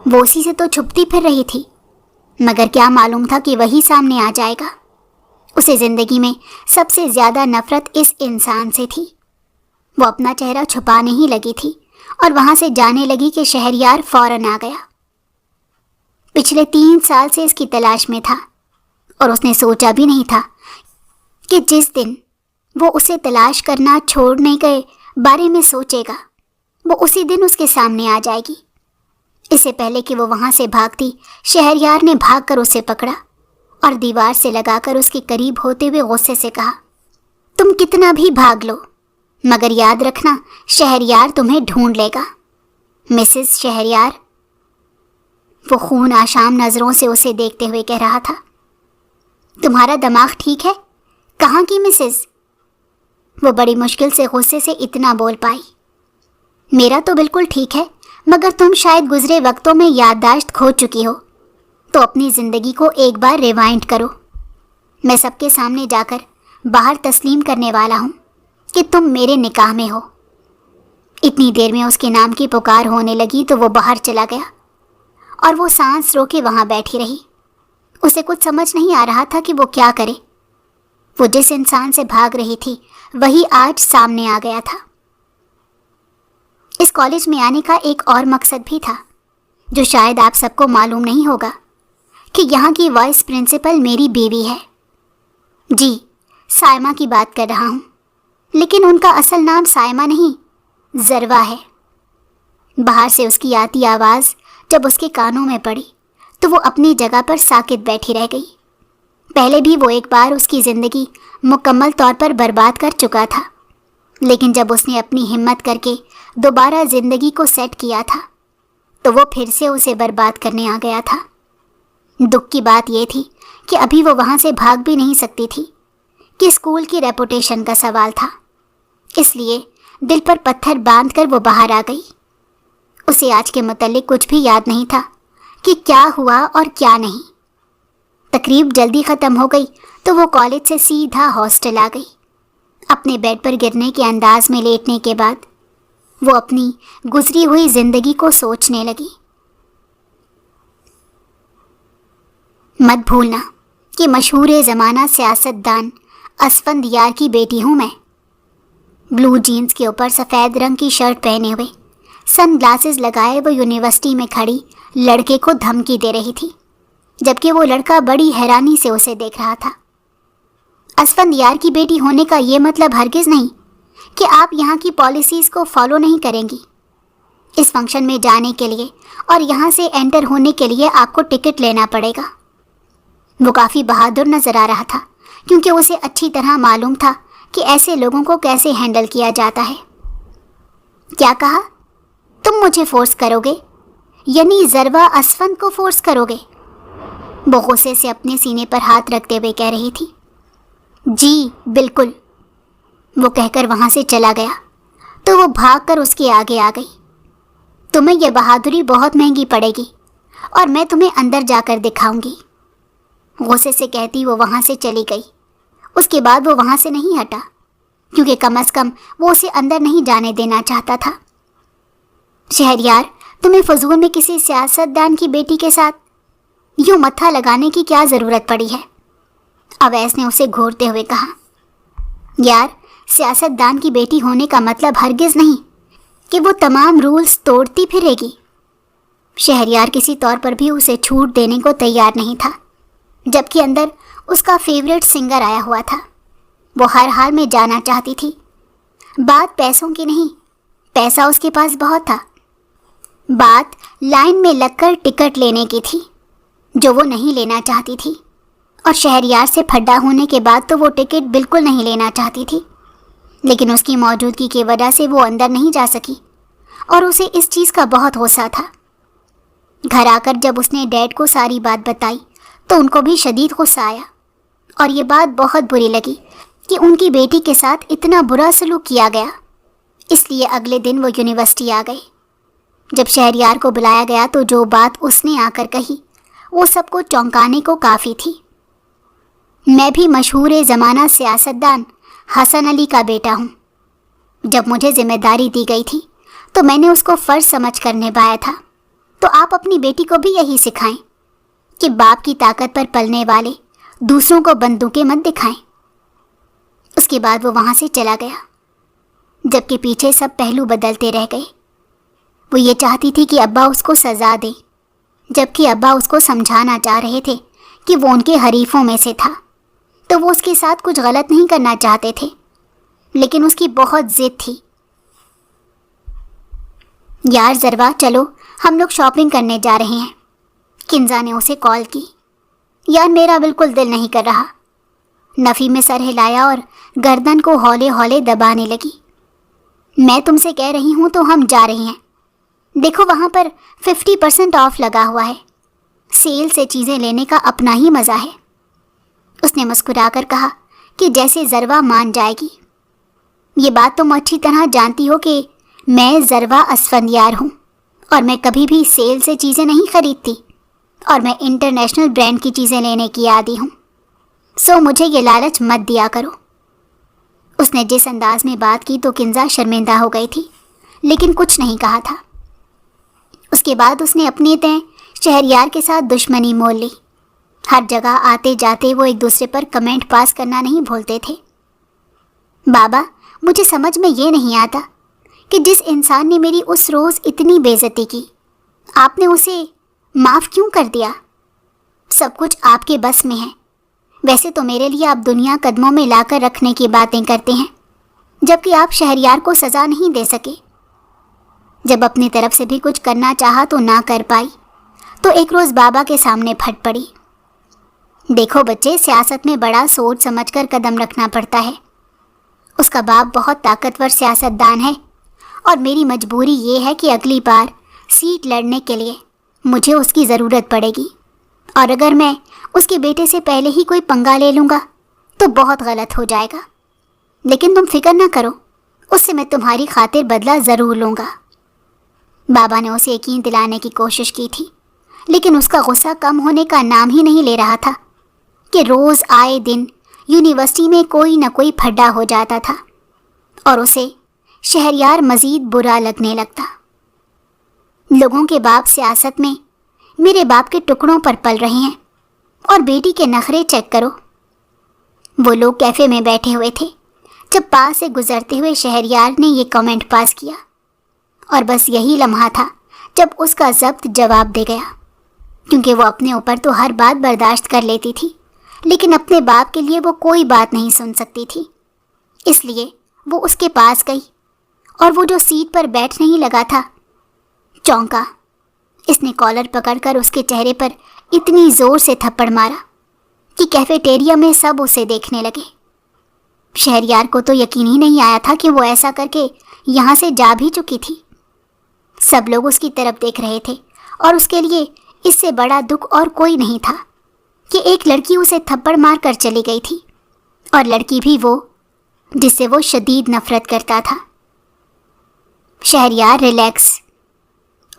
وہ اسی سے تو چھپتی پھر رہی تھی، مگر کیا معلوم تھا کہ وہی سامنے آ جائے گا۔ اسے زندگی میں سب سے زیادہ نفرت اس انسان سے تھی۔ وہ اپنا چہرہ چھپانے ہی لگی تھی اور وہاں سے جانے لگی کہ شہریار فوراً آ گیا۔ پچھلے 3 سال سے اس کی تلاش میں تھا اور اس نے سوچا بھی نہیں تھا کہ جس دن وہ اسے تلاش کرنا چھوڑنے کے بارے میں سوچے گا وہ اسی دن اس کے سامنے آ جائے گی۔ اس سے پہلے کہ وہ وہاں سے بھاگتی، شہریار نے بھاگ کر اسے پکڑا اور دیوار سے لگا کر اس کے قریب ہوتے ہوئے غصے سے کہا، تم کتنا بھی بھاگ لو مگر یاد رکھنا شہریار تمہیں ڈھونڈ لے گا، مسز شہریار۔ وہ خون آشام نظروں سے اسے دیکھتے ہوئے کہہ رہا تھا، تمہارا دماغ ٹھیک ہے؟ کہاں کی مسز؟ وہ بڑی مشکل سے غصے سے اتنا بول پائی، میرا تو بالکل ٹھیک ہے، مگر تم شاید گزرے وقتوں میں یادداشت کھو چکی ہو، تو اپنی زندگی کو ایک بار ریوائنڈ کرو۔ میں سب کے سامنے جا کر باہر تسلیم کرنے والا ہوں کہ تم میرے نکاح میں ہو۔ اتنی دیر میں اس کے نام کی پکار ہونے لگی تو وہ باہر چلا گیا اور وہ سانس رو کے وہاں بیٹھی رہی۔ اسے کچھ سمجھ نہیں آ رہا تھا کہ وہ کیا کرے۔ وہ جس انسان سے بھاگ رہی تھی وہی آج سامنے آ گیا تھا۔ اس کالج میں آنے کا ایک اور مقصد بھی تھا جو شاید آپ سب کو معلوم نہیں ہوگا، کہ یہاں کی وائس پرنسپل میری بیوی ہے۔ جی، سائمہ کی بات کر رہا ہوں، لیکن ان کا اصل نام سائمہ نہیں، ذروہ ہے۔ باہر سے اس کی آتی آواز جب اس کے کانوں میں پڑی تو وہ اپنی جگہ پر ساکت بیٹھی رہ گئی۔ پہلے بھی وہ ایک بار اس کی زندگی مکمل طور پر برباد کر چکا تھا، لیکن جب اس نے اپنی ہمت کر کے دوبارہ زندگی کو سیٹ کیا تھا تو وہ پھر سے اسے برباد کرنے آ گیا تھا۔ دکھ کی بات یہ تھی کہ ابھی وہ وہاں سے بھاگ بھی نہیں سکتی تھی، کہ اسکول کی ریپوٹیشن کا سوال تھا۔ اس لیے دل پر پتھر باندھ کر وہ باہر آ گئی۔ اسے آج کے متعلق کچھ بھی یاد نہیں تھا کہ کیا ہوا اور کیا نہیں۔ تقریب جلدی ختم ہو گئی تو وہ کالج سے سیدھا ہاسٹل آ گئی۔ اپنے بیڈ پر گرنے کے انداز میں لیٹنے کے بعد وہ اپنی گزری ہوئی زندگی کو سوچنے لگی۔ مت بھولنا کہ مشہور زمانہ سیاستدان اسفندیار کی بیٹی ہوں میں۔ بلو جینز کے اوپر سفید رنگ کی شرٹ پہنے ہوئے، سن گلاسز لگائے وہ یونیورسٹی میں کھڑی لڑکے کو دھمکی دے رہی تھی، جبکہ وہ لڑکا بڑی حیرانی سے اسے دیکھ رہا تھا۔ اسفندیار کی بیٹی ہونے کا یہ مطلب ہرگز نہیں کہ آپ یہاں کی پالیسیز کو فالو نہیں کریں گی۔ اس فنکشن میں جانے کے لیے اور یہاں سے انٹر ہونے کے لیے آپ کو ٹکٹ لینا پڑے گا۔ وہ کافی بہادر نظر آ رہا تھا کیونکہ اسے اچھی طرح معلوم تھا کہ ایسے لوگوں کو کیسے ہینڈل کیا جاتا ہے۔ کیا کہا؟ تم مجھے فورس کرو گے؟ یعنی ذروہ اسفند کو فورس کرو گے؟ وہ غصے سے اپنے سینے پر ہاتھ رکھتے ہوئے کہہ رہی تھی۔ جی بالکل، وہ کہہ کر وہاں سے چلا گیا تو وہ بھاگ کر اس کے آگے آ گئی۔ تمہیں یہ بہادری بہت مہنگی پڑے گی اور میں تمہیں اندر جا کر دکھاؤں گی، غصے سے کہتی وہ وہاں سے چلی گئی۔ اس کے بعد وہ وہاں سے نہیں ہٹا کیونکہ کم از کم وہ اسے اندر نہیں جانے دینا چاہتا تھا۔ شہریار، تمہیں فضول میں کسی سیاستدان کی بیٹی کے ساتھ یوں متھا لگانے کی کیا ضرورت پڑی ہے؟ اویس نے اسے گھورتے ہوئے کہا۔ یار، سیاستدان کی بیٹی ہونے کا مطلب ہرگز نہیں کہ وہ تمام رولز توڑتی پھرے گی۔ شہریار کسی طور پر بھی اسے چھوٹ دینے کو تیار نہیں تھا، جبکہ اندر اس کا فیورٹ سنگر آیا ہوا تھا۔ وہ ہر حال میں جانا چاہتی تھی۔ بات پیسوں کی نہیں، پیسہ اس کے پاس بہت تھا، بات لائن میں لگ کر ٹکٹ لینے کی تھی جو وہ نہیں لینا چاہتی تھی، اور شہریار سے پھڈا ہونے کے بعد تو وہ ٹکٹ بالکل نہیں لینا چاہتی تھی، لیکن اس کی موجودگی کی وجہ سے وہ اندر نہیں جا سکی اور اسے اس چیز کا بہت غصہ تھا۔ گھر آ کر جب اس نے ڈیڈ کو ساری بات بتائی تو ان کو بھی شدید غصہ آیا اور یہ بات بہت بری لگی کہ ان کی بیٹی کے ساتھ اتنا برا سلوک کیا گیا۔ اس لیے اگلے دن وہ یونیورسٹی آ گئے۔ جب شہریار کو بلایا گیا تو جو بات اس نے آ کر کہی وہ سب کو چونکانے کو کافی تھی۔ میں بھی مشہور زمانہ سیاستدان حسن علی کا بیٹا ہوں۔ جب مجھے ذمہ داری دی گئی تھی تو میں نے اس کو فرض سمجھ کر نبھایا تھا، تو آپ اپنی بیٹی کو بھی یہی سکھائیں کہ باپ کی طاقت پر پلنے والے دوسروں کو بندوقیں مت دکھائیں۔ اس کے بعد وہ وہاں سے چلا گیا، جبکہ پیچھے سب پہلو بدلتے رہ گئے۔ وہ یہ چاہتی تھی کہ ابا اس کو سزا دے، جبکہ ابا اس کو سمجھانا چاہ رہے تھے کہ وہ ان کے حریفوں میں سے تھا، تو وہ اس کے ساتھ کچھ غلط نہیں کرنا چاہتے تھے، لیکن اس کی بہت ضد تھی۔ یار ذروہ، چلو ہم لوگ شاپنگ کرنے جا رہے ہیں، کنزا نے اسے کال کی۔ یار میرا بالکل دل نہیں کر رہا، نفی میں سر ہلایا اور گردن کو ہولے ہولے دبانے لگی۔ میں تم سے کہہ رہی ہوں تو ہم جا رہے ہیں، دیکھو وہاں پر 50% آف لگا ہوا ہے، سیل سے چیزیں لینے کا اپنا ہی مزہ ہے۔ اس نے مسکرا کر کہا کہ جیسے ذروہ مان جائے گی۔ یہ بات تم اچھی طرح جانتی ہو کہ میں ذروہ اسفندیار ہوں اور میں کبھی بھی سیل سے چیزیں نہیں خریدتی، اور میں انٹرنیشنل برانڈ کی چیزیں لینے کی عادی ہوں، سو مجھے یہ لالچ مت دیا کرو۔ اس نے جس انداز میں بات کی تو کنزا شرمندہ ہو گئی تھی، لیکن کچھ نہیں کہا تھا۔ اس کے بعد اس نے اپنی تئیں شہریار کے ساتھ دشمنی مول لی۔ ہر جگہ آتے جاتے وہ ایک دوسرے پر کمنٹ پاس کرنا نہیں بھولتے تھے۔ بابا، مجھے سمجھ میں یہ نہیں آتا کہ جس انسان نے میری اس روز اتنی بے عزتی کی، آپ نے اسے معاف کیوں کر دیا؟ سب کچھ آپ کے بس میں ہے۔ ویسے تو میرے لیے آپ دنیا قدموں میں لا کر رکھنے کی باتیں کرتے ہیں، جبکہ آپ شہریار کو سزا نہیں دے سکے۔ جب اپنی طرف سے بھی کچھ کرنا چاہا تو نہ کر پائی، تو ایک روز بابا کے سامنے پھٹ پڑی۔ دیکھو بچے، سیاست میں بڑا سوچ سمجھ کر قدم رکھنا پڑتا ہے۔ اس کا باپ بہت طاقتور سیاستدان ہے اور میری مجبوری یہ ہے کہ اگلی بار سیٹ لڑنے کے لیے مجھے اس کی ضرورت پڑے گی، اور اگر میں اس کے بیٹے سے پہلے ہی کوئی پنگا لے لوں گا تو بہت غلط ہو جائے گا۔ لیکن تم فکر نہ کرو، اس سے میں تمہاری خاطر بدلہ ضرور لوں گا۔ بابا نے اسے یقین دلانے کی کوشش کی تھی، لیکن اس کا غصہ کم ہونے کا نام ہی نہیں لے رہا تھا کہ روز آئے دن یونیورسٹی میں کوئی نہ کوئی پھڈا ہو جاتا تھا اور اسے شہریار مزید برا لگنے لگتا۔ لوگوں کے باپ سیاست میں میرے باپ کے ٹکڑوں پر پل رہے ہیں، اور بیٹی کے نخرے چیک کرو۔ وہ لوگ کیفے میں بیٹھے ہوئے تھے جب پاس سے گزرتے ہوئے شہریار نے یہ کمنٹ پاس کیا، اور بس یہی لمحہ تھا جب اس کا ضبط جواب دے گیا، کیونکہ وہ اپنے اوپر تو ہر بات برداشت کر لیتی تھی، لیکن اپنے باپ کے لیے وہ کوئی بات نہیں سن سکتی تھی، اس لیے وہ اس کے پاس گئی اور وہ جو سیٹ پر بیٹھنے ہی لگا تھا چونکا۔ اس نے کالر پکڑ کر اس کے چہرے پر اتنی زور سے تھپڑ مارا کہ کیفیٹیریا میں سب اسے دیکھنے لگے۔ شہریار کو تو یقین ہی نہیں آیا تھا کہ وہ ایسا کر کے یہاں سے جا بھی چکی تھی۔ سب لوگ اس کی طرف دیکھ رہے تھے اور اس کے لیے اس سے بڑا دکھ اور کوئی نہیں تھا کہ ایک لڑکی اسے تھپڑ مار کر چلی گئی تھی، اور لڑکی بھی وہ جس سے وہ شدید نفرت کرتا تھا۔ شہریار ریلیکس،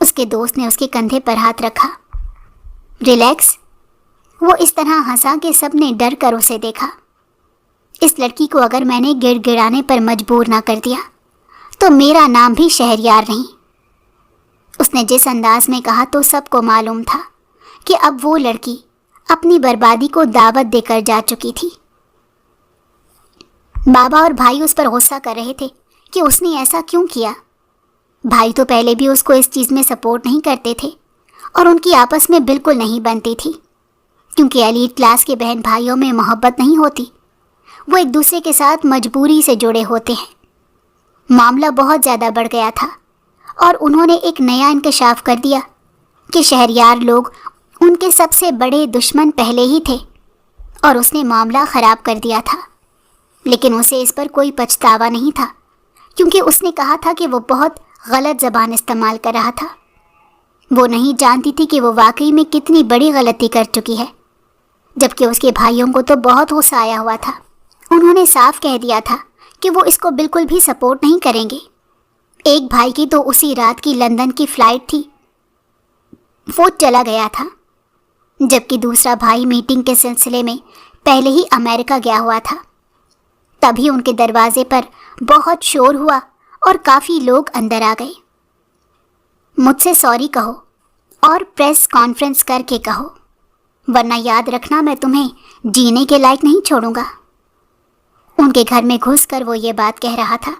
اس کے دوست نے اس کے کندھے پر ہاتھ رکھا۔ ریلیکس؟ وہ اس طرح ہنسا کہ سب نے ڈر کر اسے دیکھا۔ اس لڑکی کو اگر میں نے گڑ گڑانے پر مجبور نہ کر دیا تو میرا نام بھی شہریار نہیں۔ اس نے جس انداز میں کہا تو سب کو معلوم تھا کہ اب وہ لڑکی اپنی بربادی کو دعوت دے کر جا چکی تھی۔ بابا اور بھائی اس پر غصہ کر رہے تھے کہ اس نے ایسا کیوں کیا۔ بھائی تو پہلے بھی اس کو اس چیز میں سپورٹ نہیں کرتے تھے اور ان کی آپس میں بالکل نہیں بنتی تھی، کیونکہ ایلیٹ کلاس کے بہن بھائیوں میں محبت نہیں ہوتی، وہ ایک دوسرے کے ساتھ مجبوری سے جڑے ہوتے ہیں۔ معاملہ بہت زیادہ بڑھ گیا تھا اور انہوں نے ایک نیا انکشاف کر دیا کہ شہریار لوگ ان کے سب سے بڑے دشمن پہلے ہی تھے، اور اس نے معاملہ خراب کر دیا تھا۔ لیکن اسے اس پر کوئی پچھتاوا نہیں تھا، کیونکہ اس نے کہا تھا کہ وہ بہت غلط زبان استعمال کر رہا تھا۔ وہ نہیں جانتی تھی کہ وہ واقعی میں کتنی بڑی غلطی کر چکی ہے، جبکہ اس کے بھائیوں کو تو بہت غصہ آیا ہوا تھا۔ انہوں نے صاف کہہ دیا تھا کہ وہ اس کو بالکل بھی سپورٹ نہیں کریں گے۔ ایک بھائی کی تو اسی رات کی لندن کی فلائٹ تھی، وہ چلا گیا تھا، جبکہ دوسرا بھائی میٹنگ کے سلسلے میں پہلے ہی امریکہ گیا ہوا تھا۔ تبھی ان کے دروازے پر بہت شور ہوا اور کافی لوگ اندر آ گئے۔ مجھ سے سوری کہو اور پریس کانفرنس کر کے کہو، ورنہ یاد رکھنا میں تمہیں جینے کے لائق نہیں چھوڑوں گا۔ ان کے گھر میں گھس کر وہ یہ بات کہہ رہا تھا۔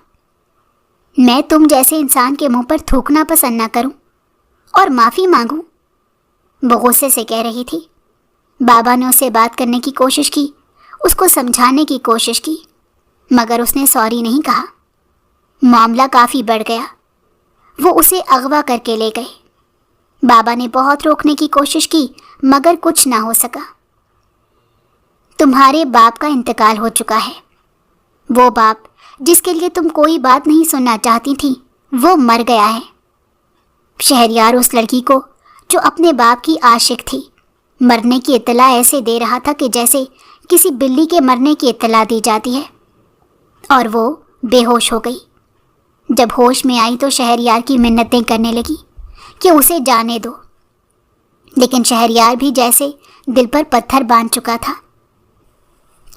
میں تم جیسے انسان کے منہ پر تھوکنا پسند نہ کروں اور معافی مانگوں، وہ غصے سے کہہ رہی تھی۔ بابا نے اسے بات کرنے کی کوشش کی، اس کو سمجھانے کی کوشش کی، مگر اس نے سوری نہیں کہا۔ معاملہ کافی بڑھ گیا، وہ اسے اغوا کر کے لے گئے۔ بابا نے بہت روکنے کی کوشش کی مگر کچھ نہ ہو سکا۔ تمہارے باپ کا انتقال ہو چکا ہے، وہ باپ جس کے لیے تم کوئی بات نہیں سننا چاہتی تھی وہ مر گیا ہے۔ شہریار اس لڑکی کو جو اپنے باپ کی عاشق تھی مرنے کی اطلاع ایسے دے رہا تھا کہ جیسے کسی بلی کے مرنے کی اطلاع دی جاتی ہے، اور وہ بے ہوش ہو گئی۔ جب ہوش میں آئی تو شہریار کی منتیں کرنے لگی کہ اسے جانے دو، لیکن شہریار بھی جیسے دل پر پتھر باندھ چکا تھا۔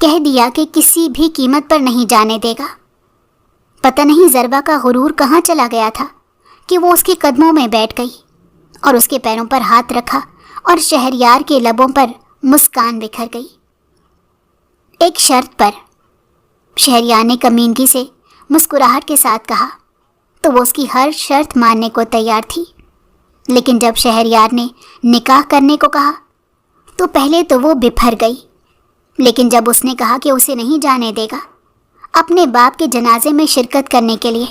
کہہ دیا کہ کسی بھی قیمت پر نہیں جانے دے گا۔ پتہ نہیں ضربہ کا غرور کہاں چلا گیا تھا کہ وہ اس کے قدموں میں بیٹھ گئی اور اس کے پیروں پر ہاتھ رکھا اور شہریار کے لبوں پر مسکان بکھر گئی۔ ایک شرط پر، شہریار نے کمینگی سے مسکراہٹ کے ساتھ کہا، تو وہ اس کی ہر شرط ماننے کو تیار تھی۔ لیکن جب شہریار نے نکاح کرنے کو کہا تو پہلے تو وہ بپھر گئی، لیکن جب اس نے کہا کہ اسے نہیں جانے دے گا اپنے باپ کے جنازے میں شرکت کرنے کے لیے،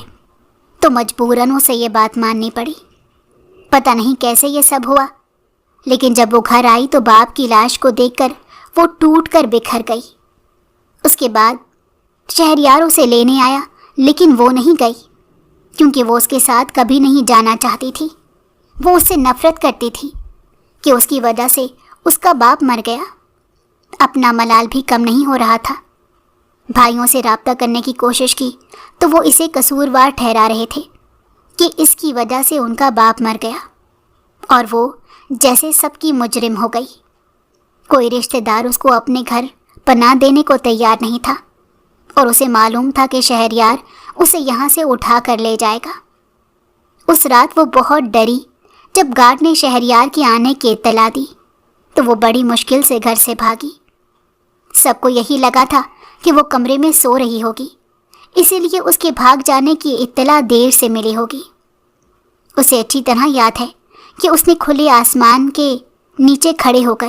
تو مجبوراً اسے یہ بات ماننی پڑی۔ پتہ نہیں کیسے یہ سب ہوا، لیکن جب وہ گھر آئی تو باپ کی لاش کو دیکھ کر وہ ٹوٹ کر بکھر گئی۔ اس کے بعد شہریار اسے لینے آیا، لیکن وہ نہیں گئی، کیونکہ وہ اس کے ساتھ کبھی نہیں جانا چاہتی تھی۔ وہ اس سے نفرت کرتی تھی کہ اس کی وجہ سے اس کا باپ مر گیا۔ اپنا ملال بھی کم نہیں ہو رہا تھا۔ بھائیوں سے رابطہ کرنے کی کوشش کی تو وہ اسے قصوروار ٹھہرا رہے تھے کہ اس کی وجہ سے ان کا باپ مر گیا، اور وہ جیسے سب کی مجرم ہو گئی۔ کوئی رشتہ دار اس کو اپنے گھر پناہ دینے کو تیار نہیں تھا، اور اسے معلوم تھا کہ شہریار اسے یہاں سے اٹھا کر لے جائے گا۔ اس رات وہ بہت ڈری جب گارڈ نے شہریار کے آنے کی اطلاع دی تو وہ بڑی مشکل سے گھر سے بھاگی۔ سب کو یہی لگا تھا کہ وہ کمرے میں سو رہی ہوگی، اسی لیے اس کے بھاگ جانے کی اطلاع دیر سے ملی ہوگی۔ اسے اچھی طرح یاد ہے کہ اس نے کھلے آسمان کے نیچے کھڑے ہو کر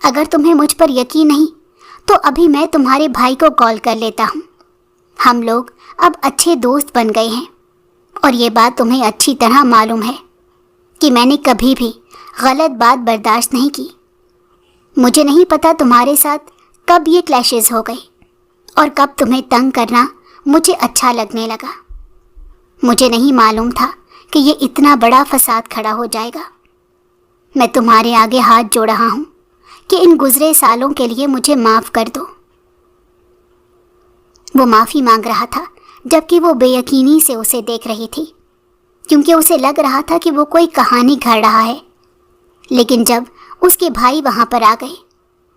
اگر تمہیں مجھ پر یقین نہیں تو ابھی میں تمہارے بھائی کو کال کر لیتا ہوں. ہم لوگ اب اچھے دوست بن گئے ہیں اور یہ بات تمہیں اچھی طرح معلوم ہے کہ میں نے کبھی بھی غلط بات برداشت نہیں کی. مجھے نہیں پتا تمہارے ساتھ کب یہ کلیشز ہو گئی اور کب تمہیں تنگ کرنا مجھے اچھا لگنے لگا. مجھے نہیں معلوم تھا کہ یہ اتنا بڑا فساد کھڑا ہو جائے گا. میں تمہارے آگے ہاتھ جوڑ رہا ہوں کہ ان گزرے سالوں کے لیے مجھے معاف کر دو. وہ معافی مانگ رہا تھا جبکہ وہ بے یقینی سے اسے دیکھ رہی تھی، کیونکہ اسے لگ رہا تھا کہ وہ کوئی کہانی گھڑ رہا ہے. لیکن جب اس کے بھائی وہاں پر آ گئے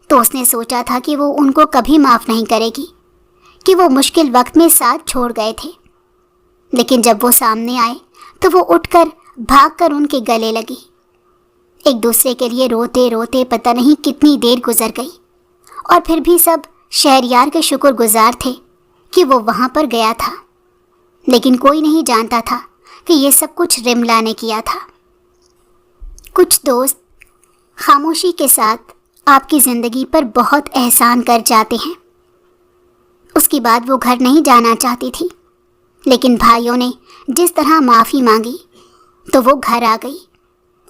تو اس نے سوچا تھا کہ وہ ان کو کبھی معاف نہیں کرے گی کہ وہ مشکل وقت میں ساتھ چھوڑ گئے تھے. لیکن جب وہ سامنے آئے تو وہ اٹھ کر بھاگ کر ان کے گلے لگی. ایک دوسرے کے لیے روتے روتے پتہ نہیں کتنی دیر گزر گئی اور پھر بھی سب شہریار کے شکر گزار تھے کہ وہ وہاں پر گیا تھا. لیکن کوئی نہیں جانتا تھا کہ یہ سب کچھ رملا نے کیا تھا. کچھ دوست خاموشی کے ساتھ آپ کی زندگی پر بہت احسان کر جاتے ہیں. اس کے بعد وہ گھر نہیں جانا چاہتی تھی، لیکن بھائیوں نے جس طرح معافی مانگی تو وہ گھر آ گئی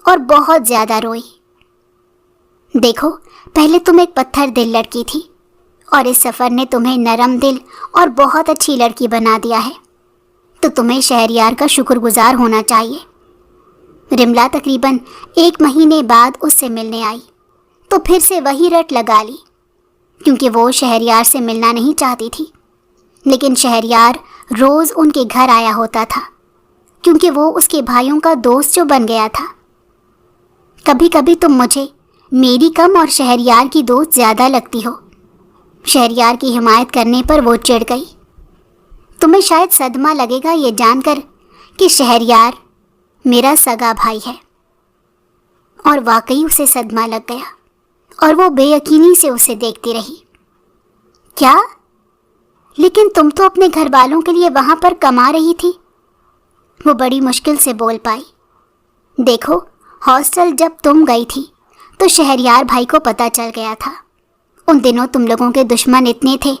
اور بہت زیادہ روئی. دیکھو، پہلے تم ایک پتھر دل لڑکی تھی اور اس سفر نے تمہیں نرم دل اور بہت اچھی لڑکی بنا دیا ہے، تو تمہیں شہریار کا شکر گزار ہونا چاہیے. رملا تقریباً 1 مہینے بعد اس سے ملنے آئی تو پھر سے وہی رٹ لگا لی، کیونکہ وہ شہریار سے ملنا نہیں چاہتی تھی. لیکن شہریار روز ان کے گھر آیا ہوتا تھا کیونکہ وہ اس کے بھائیوں کا دوست جو بن گیا تھا. کبھی کبھی تم مجھے میری کم اور شہریار کی دوست زیادہ لگتی ہو. شہریار کی حمایت کرنے پر وہ چڑھ گئی. تمہیں شاید صدمہ لگے گا یہ جان کر کہ شہریار میرا سگا بھائی ہے. اور واقعی اسے صدمہ لگ گیا اور وہ بے یقینی سے اسے دیکھتی رہی. کیا؟ لیکن تم تو اپنے گھر والوں کے لیے وہاں پر کما رہی تھی. وہ بڑی مشکل سے بول پائی. دیکھو، ہاسٹل جب تم گئی تھی تو شہریار بھائی کو پتہ چل گیا تھا. ان دنوں تم لوگوں کے دشمن اتنے تھے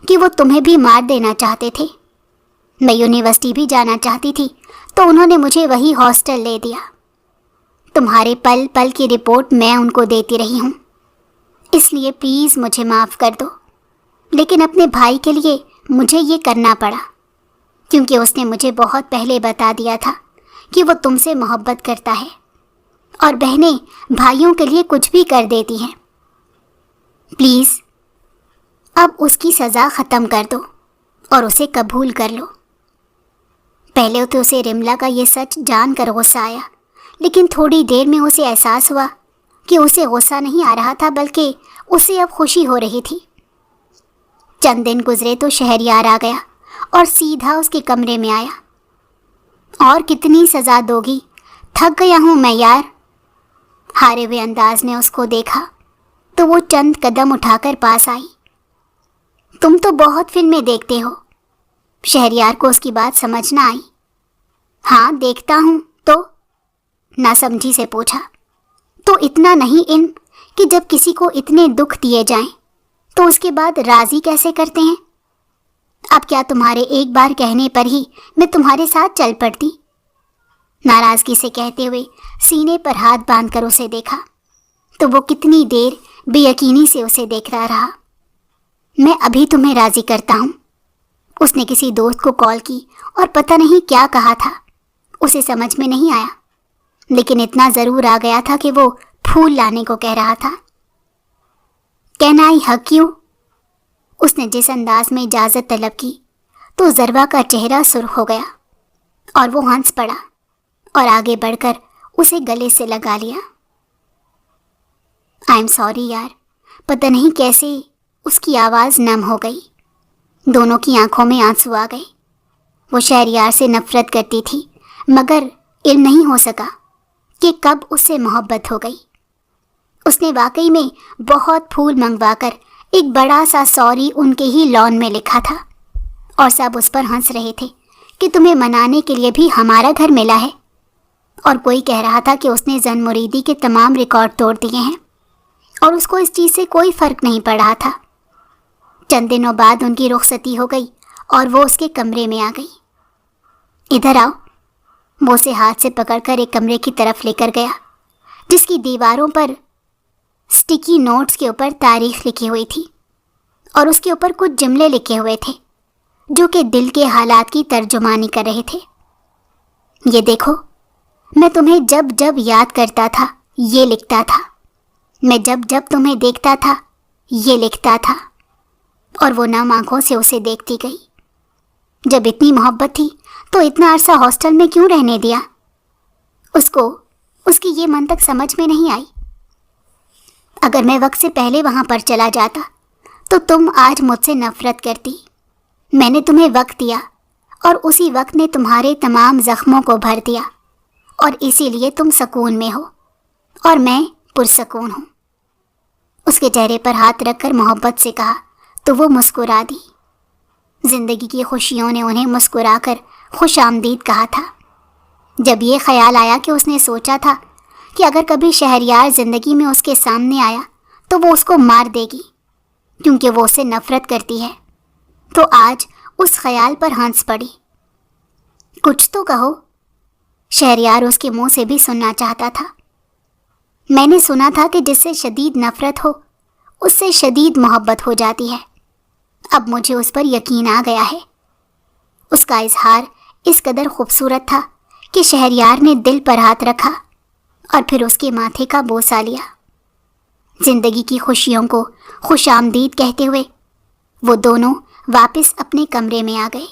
کہ وہ تمہیں بھی مار دینا چاہتے تھے. میں یونیورسٹی بھی جانا چاہتی تھی تو انہوں نے مجھے وہی ہاسٹل لے دیا. تمہارے پل پل کی رپورٹ میں ان کو دیتی رہی ہوں. اس لیے پلیز مجھے معاف کر دو. لیکن اپنے بھائی کے لیے مجھے یہ کرنا پڑا کیونکہ اس نے مجھے بہت پہلے بتا دیا تھا کہ وہ تم سے محبت کرتا ہے اور بہنیں بھائیوں کے لیے کچھ بھی کر دیتی ہیں. پلیز اب اس کی سزا ختم کر دو اور اسے قبول کر لو. پہلے تو اسے رملا کا یہ سچ جان کر غصہ آیا، لیکن تھوڑی دیر میں اسے احساس ہوا کہ اسے غصہ نہیں آ رہا تھا بلکہ اسے اب خوشی ہو رہی تھی. چند دن گزرے تو شہریار آ گیا اور سیدھا اس کے کمرے میں آیا. اور کتنی سزا دوگی؟ تھک گیا ہوں میں یار. ہارے ہوئے انداز میں اس کو دیکھا تو وہ چند قدم اٹھا کر پاس آئی. تم تو بہت فلمیں دیکھتے ہو. شہریار کو اس کی بات سمجھ نہ آئی. ہاں دیکھتا ہوں تو؟ ناسمجھی سے پوچھا. تو اتنا نہیں علم کہ جب کسی کو اتنے دکھ دیے جائیں تو اس کے بعد راضی کیسے کرتے ہیں؟ اب کیا تمہارے ایک بار کہنے پر ہی میں تمہارے ساتھ چل پڑتی؟ ناراضگی سے کہتے ہوئے سینے پر ہاتھ باندھ کر اسے دیکھا تو وہ کتنی دیر بے یقینی سے اسے دیکھتا رہا. میں ابھی تمہیں راضی کرتا ہوں. اس نے کسی دوست کو کال کی اور پتہ نہیں کیا کہا تھا. اسے سمجھ میں نہیں آیا، لیکن اتنا ضرور آ گیا تھا کہ وہ پھول لانے کو کہہ رہا تھا. Can I hug you? اس نے جس انداز میں اجازت طلب کی تو ضربہ کا چہرہ سرخ ہو گیا اور وہ ہنس پڑا اور آگے بڑھ کر اسے گلے سے لگا لیا. آئی ایم سوری یار. پتہ نہیں کیسے اس کی آواز نم ہو گئی. دونوں کی آنکھوں میں آنسو آ گئے. وہ شہریار سے نفرت کرتی تھی مگر علم نہیں ہو سکا کہ کب اس سے محبت ہو گئی. اس نے واقعی میں بہت پھول منگوا کر ایک بڑا سا سوری ان کے ہی لان میں لکھا تھا اور سب اس پر ہنس رہے تھے کہ تمہیں منانے کے لیے بھی ہمارا گھر ملا ہے. اور کوئی کہہ رہا تھا کہ اس نے زن مریدی کے تمام ریکارڈ توڑ دیے ہیں اور اس کو اس چیز سے کوئی فرق نہیں پڑ رہا تھا۔ چند دنوں بعد ان کی رخصتی ہو گئی اور وہ اس کے کمرے میں آ گئی۔ ادھر آؤ، وہ اسے ہاتھ سے پکڑ کر ایک کمرے کی طرف لے کر گیا جس کی دیواروں پر سٹیکی نوٹس کے اوپر تاریخ لکھی ہوئی تھی اور اس کے اوپر کچھ جملے لکھے ہوئے تھے جو کہ دل کے حالات کی ترجمانی کر رہے تھے۔ یہ دیکھو، میں تمہیں جب جب یاد کرتا تھا یہ لکھتا تھا، میں جب جب تمہیں دیکھتا تھا یہ لکھتا تھا۔ اور وہ نم آنکھوں سے اسے دیکھتی گئی۔ جب اتنی محبت تھی تو اتنا عرصہ ہاسٹل میں کیوں رہنے دیا؟ اس کی یہ منطق سمجھ میں نہیں آئی۔ اگر میں وقت سے پہلے وہاں پر چلا جاتا تو تم آج مجھ سے نفرت کرتی۔ میں نے تمہیں وقت دیا اور اسی وقت نے تمہارے تمام زخموں کو بھر دیا، اور اسی لیے تم سکون میں ہو اور میں پرسکون ہوں۔ اس کے چہرے پر ہاتھ رکھ کر محبت سے کہا تو وہ مسکرا دی۔ زندگی کی خوشیوں نے انہیں مسکرا کر خوش آمدید کہا تھا۔ جب یہ خیال آیا کہ اس نے سوچا تھا کہ اگر کبھی شہریار زندگی میں اس کے سامنے آیا تو وہ اس کو مار دے گی کیونکہ وہ اسے نفرت کرتی ہے، تو آج اس خیال پر ہنس پڑی۔ کچھ تو کہو، شہریار اس کے منہ سے بھی سننا چاہتا تھا۔ میں نے سنا تھا کہ جس سے شدید نفرت ہو اس سے شدید محبت ہو جاتی ہے۔ اب مجھے اس پر یقین آ گیا ہے۔ اس کا اظہار اس قدر خوبصورت تھا کہ شہریار نے دل پر ہاتھ رکھا اور پھر اس کے ماتھے کا بوسہ لیا۔ زندگی کی خوشیوں کو خوش آمدید کہتے ہوئے وہ دونوں واپس اپنے کمرے میں آ گئے۔